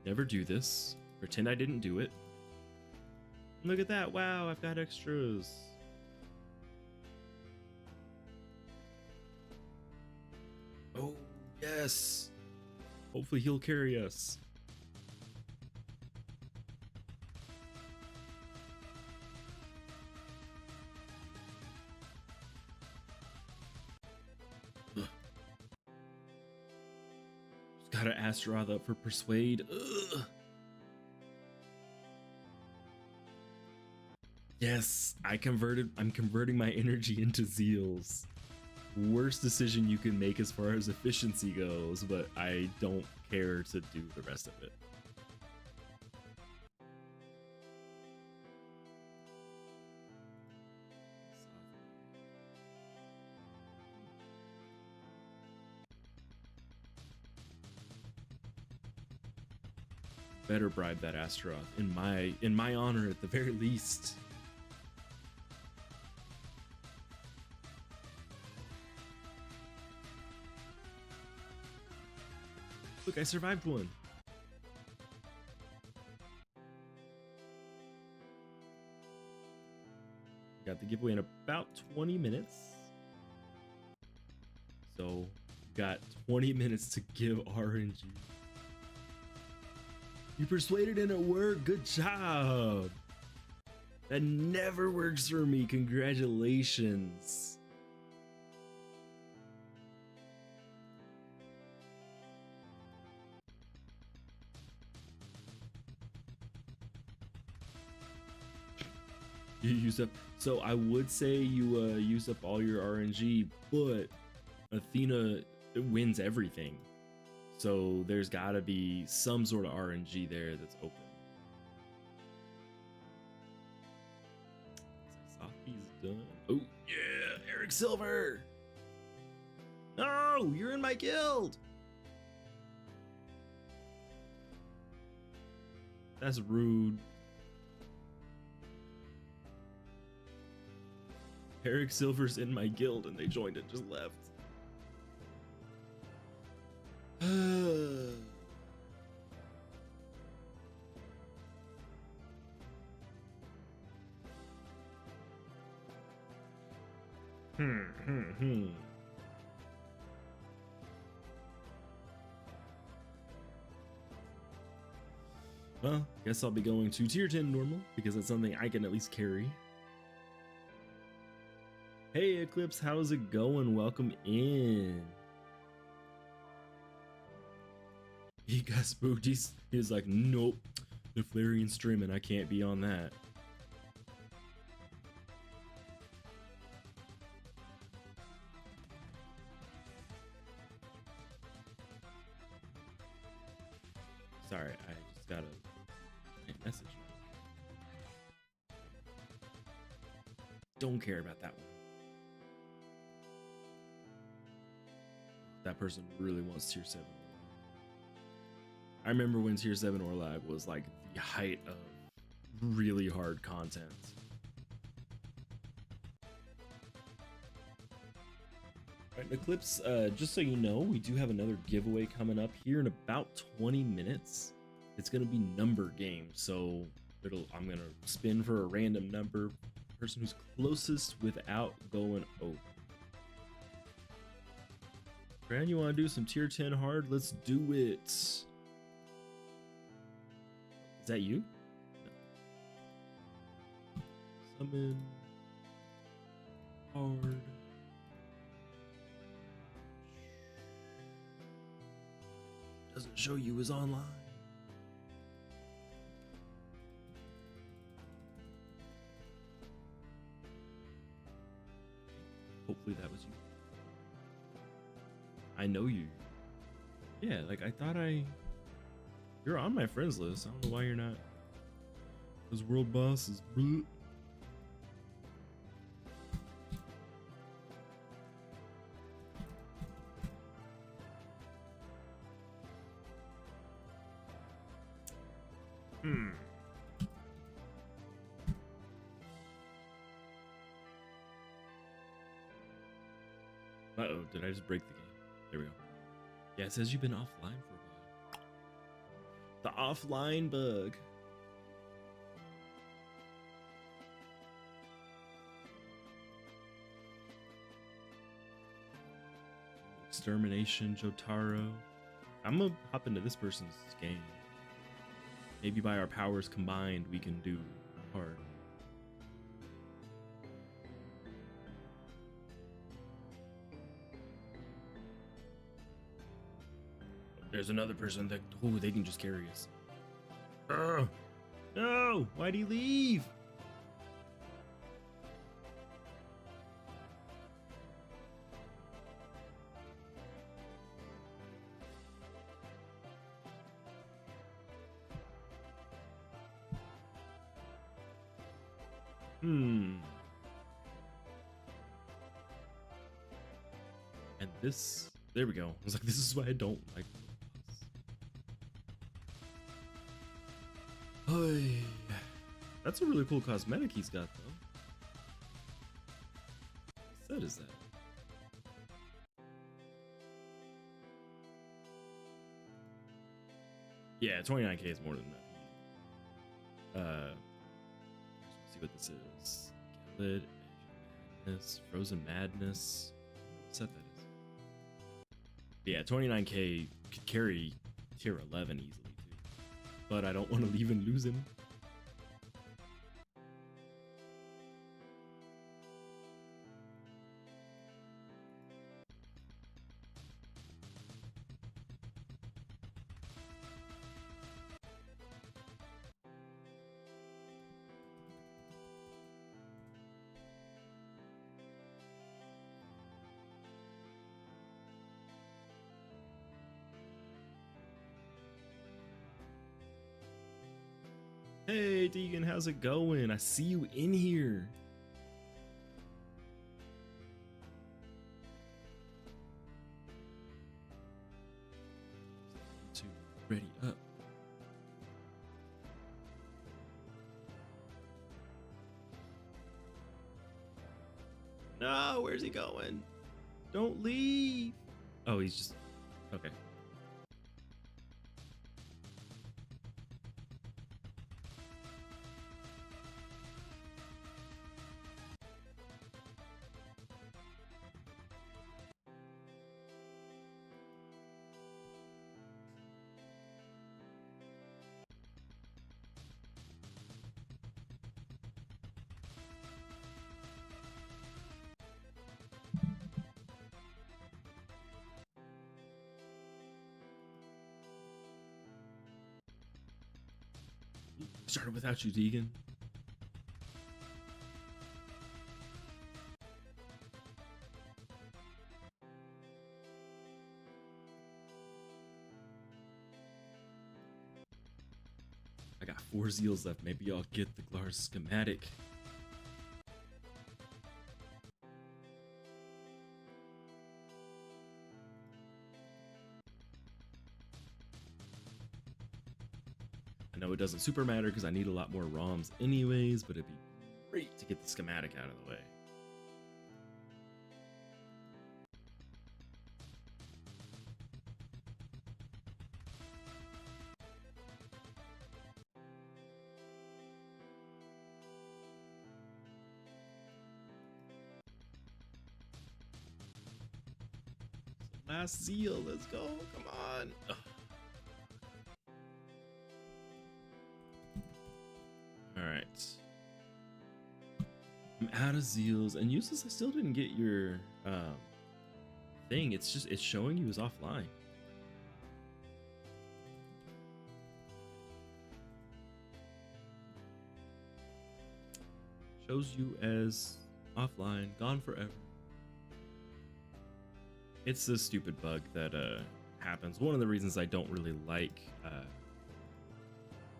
Never do this. Pretend I didn't do it. Look at that. Wow, I've got extras. Oh, yes. Hopefully he'll carry us. Gotta Astaroth up for Persuade. Ugh. Yes, I'm converting my energy into Zeals. Worst decision you can make as far as efficiency goes, but I don't care to do the rest of it. Better bribe that Astaroth in my honor at the very least. Look, I survived one. Got the giveaway in about 20 minutes. So, got 20 minutes to give RNG. You persuaded and it worked. Good job. That never works for me. Congratulations. You use up. So I would say you use up all your RNG, but Athena wins everything. So there's gotta be some sort of RNG there that's open. Softy's done. Oh yeah, Eric Silver. No, you're in my guild. That's rude. Eric Silver's in my guild and they joined and just left. Well, guess I'll be going to tier 10 normal because that's something I can at least carry. Hey Eclipse, how's it going? Welcome in. He got spooked. He's like, nope, the Flareon streaming. I can't be on that. Sorry, I just got a message. Don't care about that one. That person really wants tier 7. I remember when tier 7 Orlag was like the height of really hard content. All right, Eclipse, just so you know, we do have another giveaway coming up here in about 20 minutes. It's going to be number game, so I'm going to spin for a random number, person who's closest without going over. Fran, you want to do some tier 10 hard? Let's do it. Is that you? No. Summon hard. Doesn't show you as online. Hopefully that was you. I know you. Yeah, like I thought you're on my friends list. I don't know why you're not. Those world bosses. Bleh. Uh-oh, did I just break the game? There we go. Yeah, it says you've been offline for a while. The offline bug. Extermination, Jotaro. I'm gonna hop into this person's game. Maybe by our powers combined, we can do hard. There's another person that, oh, they can just carry us. No, why'd he leave? And this, there we go. I was like, this is why I don't like robots. Hey, that's a really cool cosmetic he's got, though. What set is that? Yeah, 29k is more than that. Let's see what this is. Gallad, Madness, Frozen Madness. What set that is? Yeah, 29k could carry tier 11 easily too. But I don't want to leave and lose him. Hey Deegan, how's it going? I see you in here. Ready up. No, where's he going? Don't leave. Oh, he's just okay. Started without you, Deegan. I got 4 zeals left. Maybe I'll get the Glar's schematic. I know it doesn't super matter because I need a lot more ROMs anyways, but it'd be great to get the schematic out of the way. Last zeal, let's go, come on. Ugh. All right, I'm out of zeals, and useless. I still didn't get your thing. It's showing you as offline. Shows you as offline, gone forever. It's this stupid bug that happens. One of the reasons I don't really like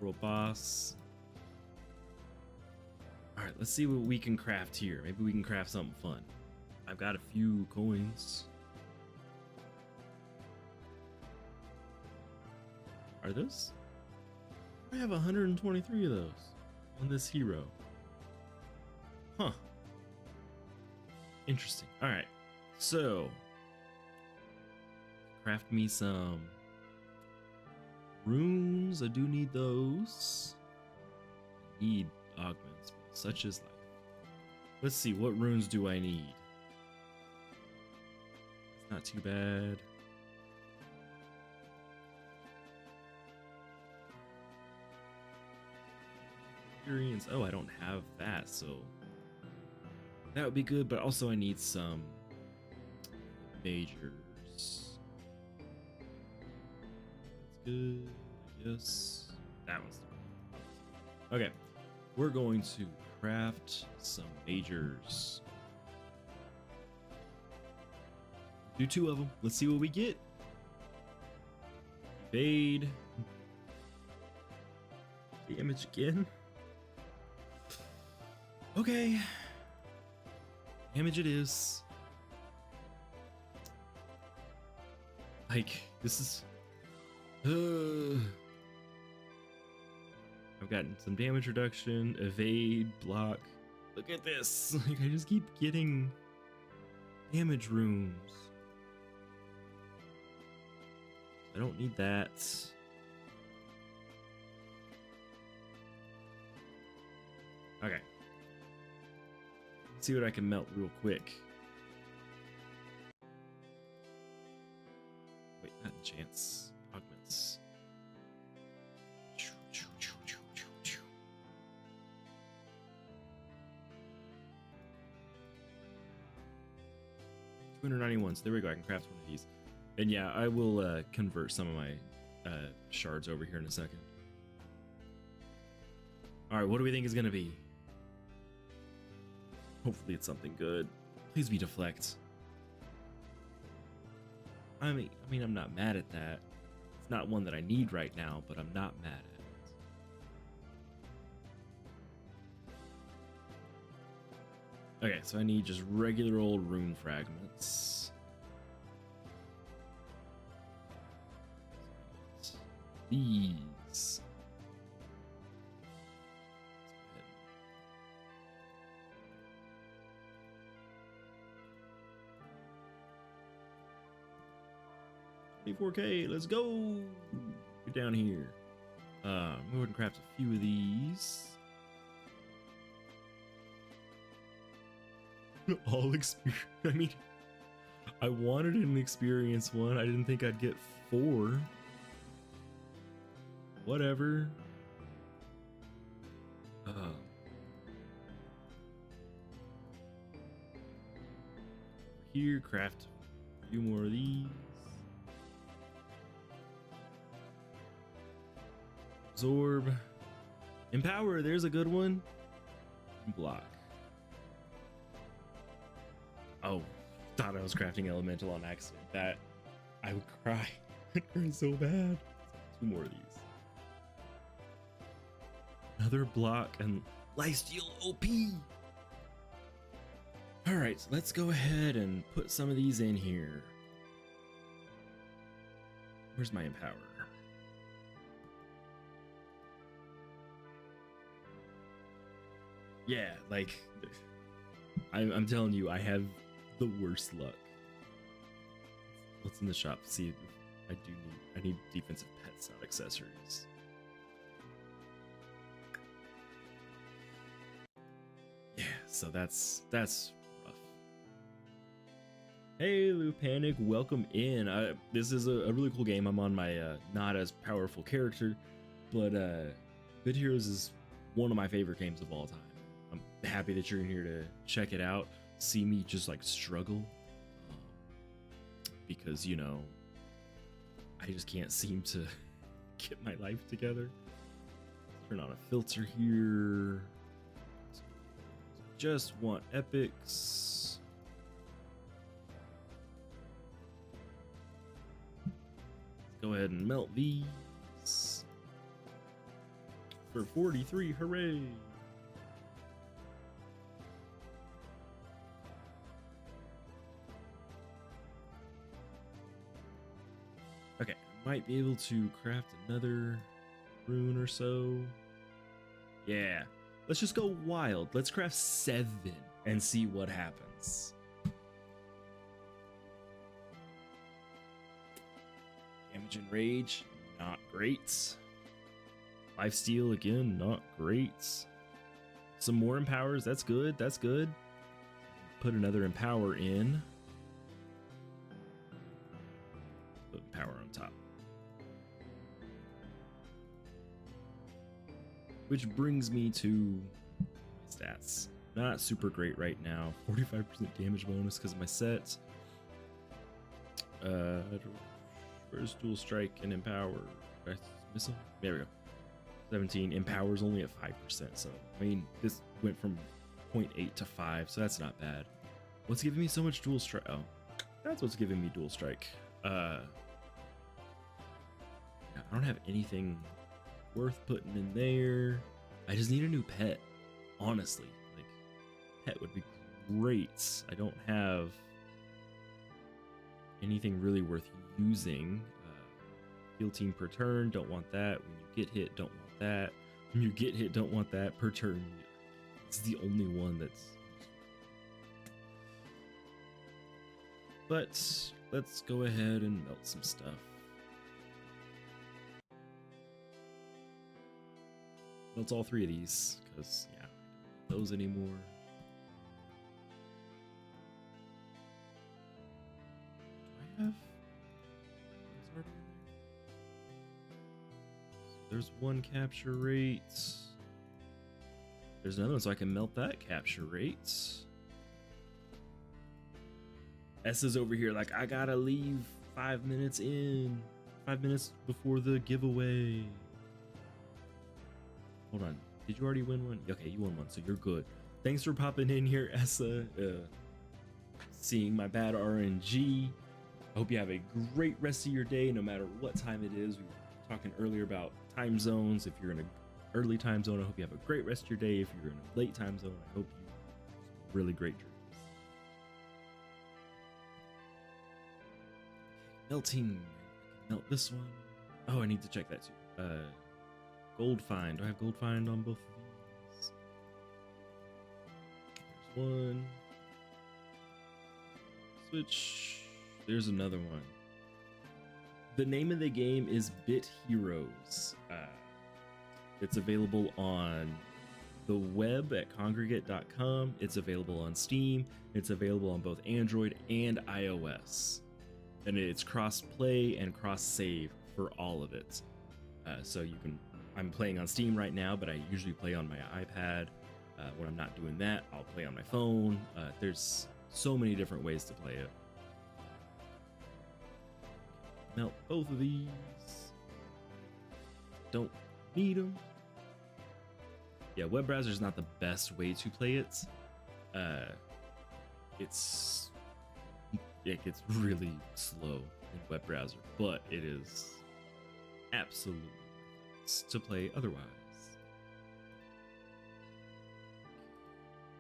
World Boss. All right, let's see what we can craft here. Maybe we can craft something fun. I've got a few coins. Are those? I have 123 of those on this hero. Huh. Interesting. All right, so craft me some runes. I do need those. I need augments, but such is life. Let's see, what runes do I need? It's not too bad. Experience. Oh, I don't have that, so that would be good, but also I need some majors. Good. Yes, that one's good. Okay, we're going to craft some majors. Do 2 of them. Let's see what we get. Evade. Damage again. Okay. Damage it is. Like, this is... I've gotten some damage reduction, evade, block. Look at this. Like, I just keep getting damage runes. I don't need that. Okay. Let's see what I can melt real quick. Wait, not enchants. Augments. 291. So there we go. I can craft one of these. And yeah, I will convert some of my shards over here in a second. All right, what do we think is going to be? Hopefully it's something good. Please be deflect. I mean, I'm not mad at that. It's not one that I need right now, but I'm not mad at it. Okay, so I need just regular old rune fragments. These. 24K, let's go. Get down here. Go ahead and craft a few of these. All experience. I mean, I wanted an experience one. I didn't think I'd get 4. Whatever. Here, craft a few more of these. Absorb. Empower, there's a good one. Block. Oh, thought I was crafting elemental on accident. That I would cry. I'd cry so bad. 2 more of these. Another block and lifesteal OP. All right, so let's go ahead and put some of these in here. Where's my empower? Yeah, like I'm telling you, I have the worst luck. What's in the shop? See if I need defensive pets, not accessories. Yeah, so that's rough. Hey Lupanic, welcome in. This is a really cool game. I'm on my not as powerful character, but Good Heroes is one of my favorite games of all time. I'm happy that you're in here to check it out, see me just like struggle, because you know I just can't seem to get my life together. Turn on a filter here. Just want epics. Go ahead and melt these for 43. Hooray! Okay, I might be able to craft another rune or so. Yeah, let's just go wild. Let's craft 7 and see what happens. Damage and rage, not great. Lifesteal again, not great. Some more empowers, that's good, that's good. Put another empower in. Put empower on top. Which brings me to stats. Not super great right now. 45% damage bonus because of my set. Where's dual strike and empower? Did I miss them? There we go. 17. Empower's only at 5%. So I mean, this went from 0.8 to 5, so that's not bad. What's giving me so much dual strike? Oh, that's what's giving me dual strike. Yeah, I don't have anything worth putting in there. I just need a new pet, honestly. Like, pet would be great. I don't have anything really worth using. Heal team per turn, don't want that. When you get hit, don't want that. When you get hit, don't want that. Per turn, it's the only one that's... But let's go ahead and melt some stuff. Melt all 3 of these, because, yeah, I don't want those anymore. Do I have... There's 1 capture rate. There's another one, so I can melt that capture rate. S is over here like, I gotta leave 5 minutes in. 5 minutes before the giveaway. Hold on. Did you already win one? Okay, you won one, so you're good. Thanks for popping in here, Essa. Seeing my bad RNG. I hope you have a great rest of your day, no matter what time it is. We were talking earlier about time zones. If you're in an early time zone, I hope you have a great rest of your day. If you're in a late time zone, I hope you have some really great dreams. Melting. Melt this one. Oh, I need to check that too. Gold find. Do I have gold find on both of these? There's one. Switch. There's another one. The name of the game is Bit Heroes. It's available on the web at congregate.com. It's available on Steam. It's available on both Android and iOS. And it's cross-play and cross-save for all of it. So you can... I'm playing on Steam right now, but I usually play on my iPad. When I'm not doing that, I'll play on my phone. There's so many different ways to play it. Melt both of these. Don't need them. Yeah, web browser is not the best way to play it. Uh, it's it gets really slow in web browser, but it is absolutely to play otherwise.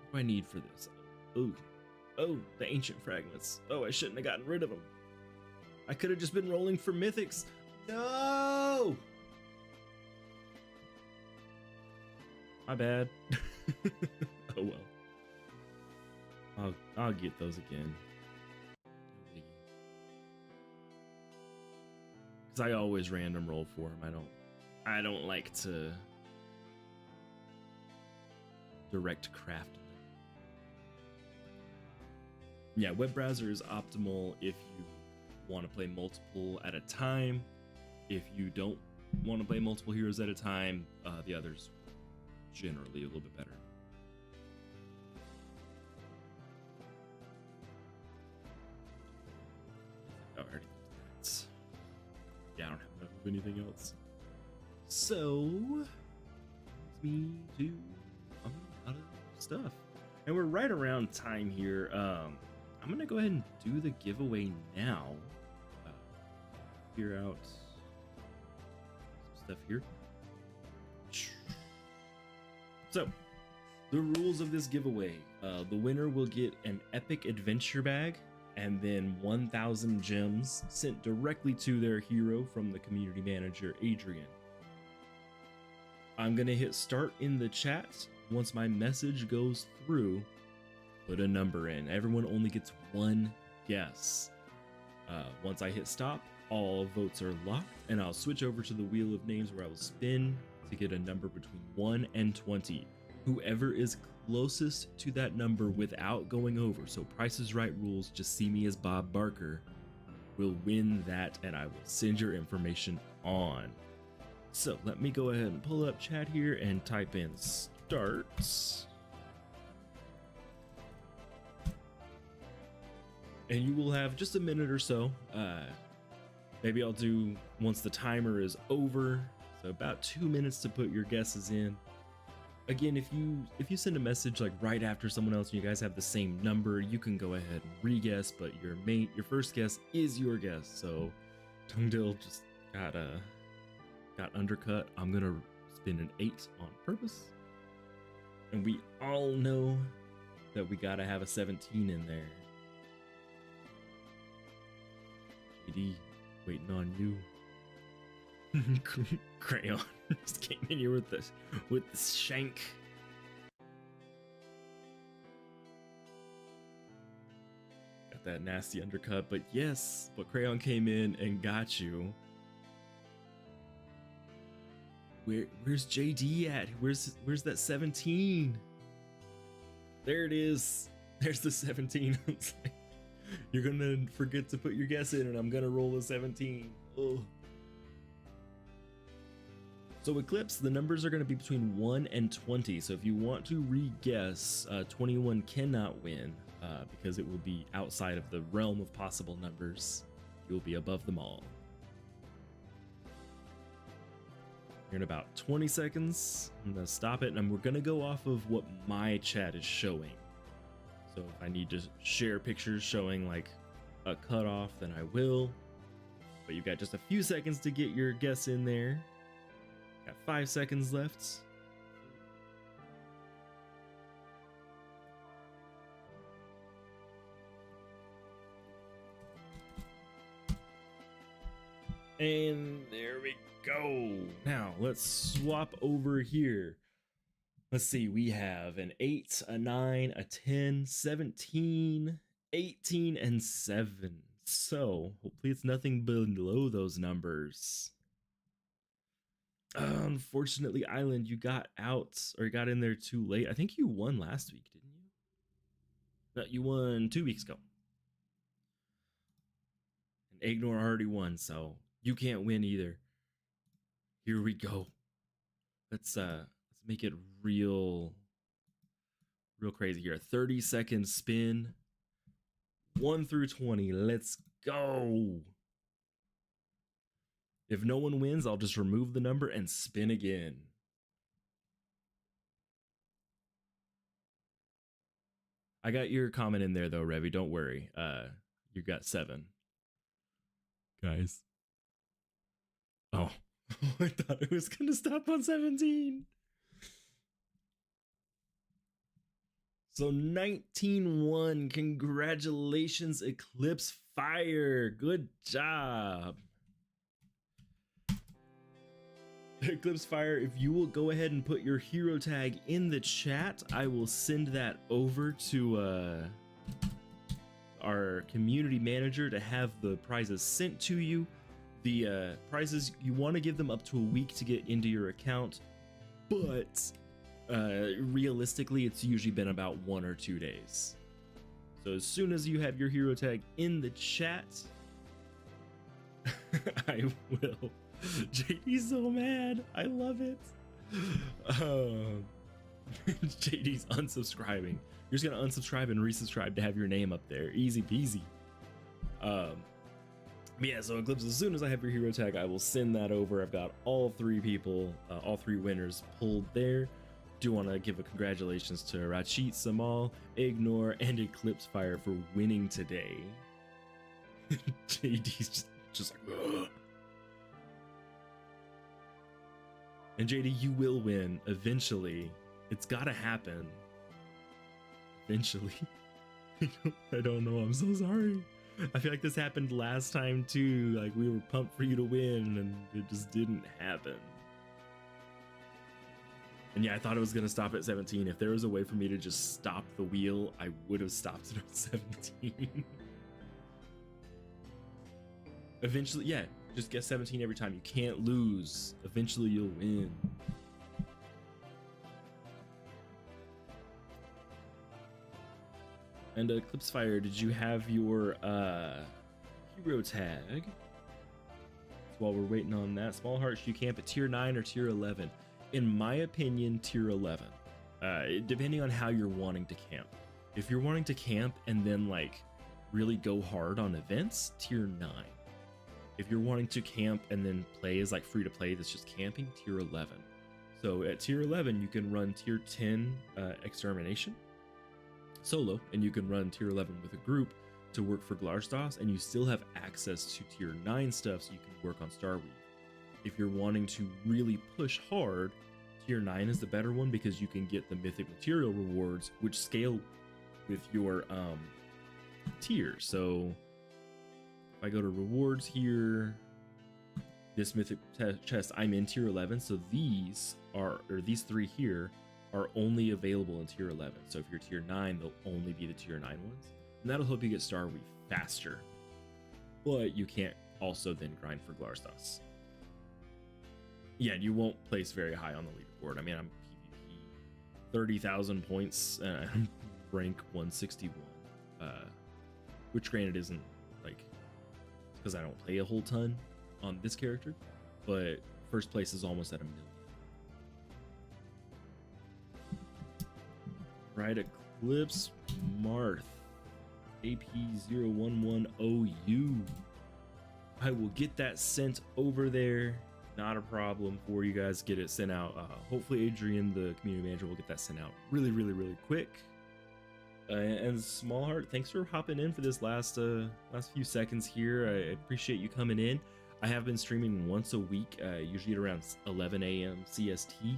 What do I need for this? Oh, the ancient fragments. Oh, I shouldn't have gotten rid of them. I could have just been rolling for mythics. No! My bad. Oh well. I'll get those again. Because I always random roll for them. I don't like to direct craft them. Yeah, web browser is optimal if you want to play multiple at a time. If you don't want to play multiple heroes at a time, the others generally a little bit better. Oh, I already did that. Yeah, I don't have enough of anything else. So, brings me to a lot of stuff. And we're right around time here. I'm gonna go ahead and do the giveaway now. Figure out some stuff here. So, the rules of this giveaway: the winner will get an epic adventure bag and then 1,000 gems sent directly to their hero from the community manager, Adrian. I'm gonna hit start in the chat. Once my message goes through, put a number in. Everyone only gets one guess. Once I hit stop, all votes are locked, and I'll switch over to the wheel of names where I will spin to get a number between 1 and 20. Whoever is closest to that number without going over, so Price is Right rules, just see me as Bob Barker, will win that, and I will send your information on. So let me go ahead and pull up chat here and type in starts. And you will have just a minute or so. Maybe I'll do once the timer is over. So about 2 minutes to put your guesses in. Again, if you send a message like right after someone else and you guys have the same number, you can go ahead and re-guess, but your first guess is your guess. So Tungdil just got undercut. I'm gonna spin an 8 on purpose. And we all know that we gotta have a 17 in there. JD, waiting on you. Crayon just came in here with the shank. Got that nasty undercut, but yes, but Crayon came in and got you. Where's JD at? Where's that 17? There it is. There's the 17. It's like, you're gonna forget to put your guess in, and I'm gonna roll a 17. Oh. So Eclipse, the numbers are going to be between 1 and 20. So if you want to re-guess, 21 cannot win because it will be outside of the realm of possible numbers. You'll be above them all. Here in about 20 seconds, I'm going to stop it, and we're going to go off of what my chat is showing. So if I need to share pictures showing like a cutoff, then I will. But you've got just a few seconds to get your guess in there. Got 5 seconds left. And there we go. Now let's swap over here. Let's see, we have an 8, a 9, a 10, 17, 18, and 7. So hopefully it's nothing below those numbers. Unfortunately, Island, you got out, or you got in there too late. I think you won last week, didn't you? No, you won 2 weeks ago. And Ignore already won, so you can't win either. Here we go. Let's make it real crazy here. 30-second spin. 1 through 20. Let's go. If no one wins, I'll just remove the number and spin again. I got your comment in there though, Revy. Don't worry. You got 7. Guys. Oh, I thought it was gonna stop on 17. So 19-1. Congratulations, Eclipse Fire. Good job. Eclipse Fire, if you will go ahead and put your hero tag in the chat, I will send that over to our community manager to have the prizes sent to you. The prizes, you want to give them up to a week to get into your account, but realistically, it's usually been about 1 or 2 days. So as soon as you have your hero tag in the chat, I will. JD's so mad. I love it. JD's unsubscribing. You're just gonna unsubscribe and resubscribe to have your name up there. Easy peasy. Yeah, so Eclipse, as soon as I have your hero tag, I will send that over. I've got all 3 people, all 3 winners pulled there. Do want to give a congratulations to Rachit, Samal, Ignore, and Eclipse Fire for winning today. JD's just like, ugh. And JD, you will win eventually. It's gotta happen. Eventually. I don't know. I'm so sorry. I feel like this happened last time too. Like, we were pumped for you to win and it just didn't happen. And yeah, I thought it was gonna stop at 17. If there was a way for me to just stop the wheel, I would have stopped it at 17. Eventually, yeah, just get 17 every time. You can't lose. Eventually you'll win. And Eclipse Fire, did you have your hero tag? So while we're waiting on that, Small Hearts, you camp at tier 9 or tier 11? In my opinion, tier 11. Depending on how you're wanting to camp. If you're wanting to camp and then like really go hard on events, tier 9. If you're wanting to camp and then play as like free to play that's just camping, tier 11. So at tier 11, you can run tier 10 Extermination solo, and you can run tier 11 with a group to work for Glarstos, and you still have access to tier 9 stuff so you can work on Starweave. If you're wanting to really push hard, tier 9 is the better one because you can get the mythic material rewards, which scale with your tier. So if I go to rewards here, this mythic chest, I'm in tier 11, so these 3 here are only available in tier 11. So if you're tier 9, they'll only be the tier 9 ones, and that'll help you get Starweave faster. But you can't also then grind for Glarstos. Yeah, you won't place very high on the leaderboard. I mean, I'm PvP 30,000 points, rank 161, which granted isn't like, because I don't play a whole ton on this character, but first place is almost at 1 million. Right, Eclipse Marth, AP011OU. I will get that sent over there. Not a problem for you guys. Get it sent out. Hopefully Adrian, the community manager, will get that sent out really quick. And Small Heart, thanks for hopping in for this last few seconds here. I appreciate you coming in. I have been streaming once a week, usually at around 11 a.m. CST,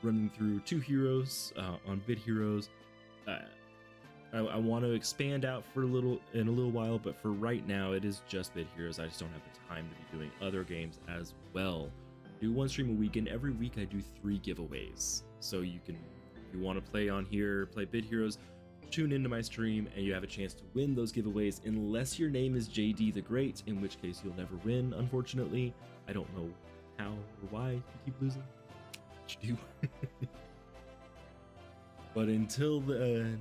running through 2 heroes on Vid Heroes. I want to expand out in a little while, but for right now it is just Vid Heroes. I just don't have the time to be doing other games as well. I do 1 stream a week, and every week I do 3 giveaways. So you can, if you want to play on here, play Vid Heroes, tune into my stream and you have a chance to win those giveaways, unless your name is JD the Great, in which case you'll never win, unfortunately. I don't know how or why you keep losing. But you do. But until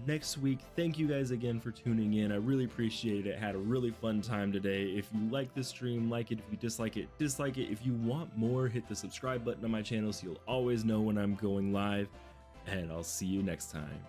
next week, thank you guys again for tuning in. I really appreciate it. Had a really fun time today. If you like this stream, like it. If you dislike it, dislike it. If you want more, hit the subscribe button on my channel so you'll always know when I'm going live. And I'll see you next time.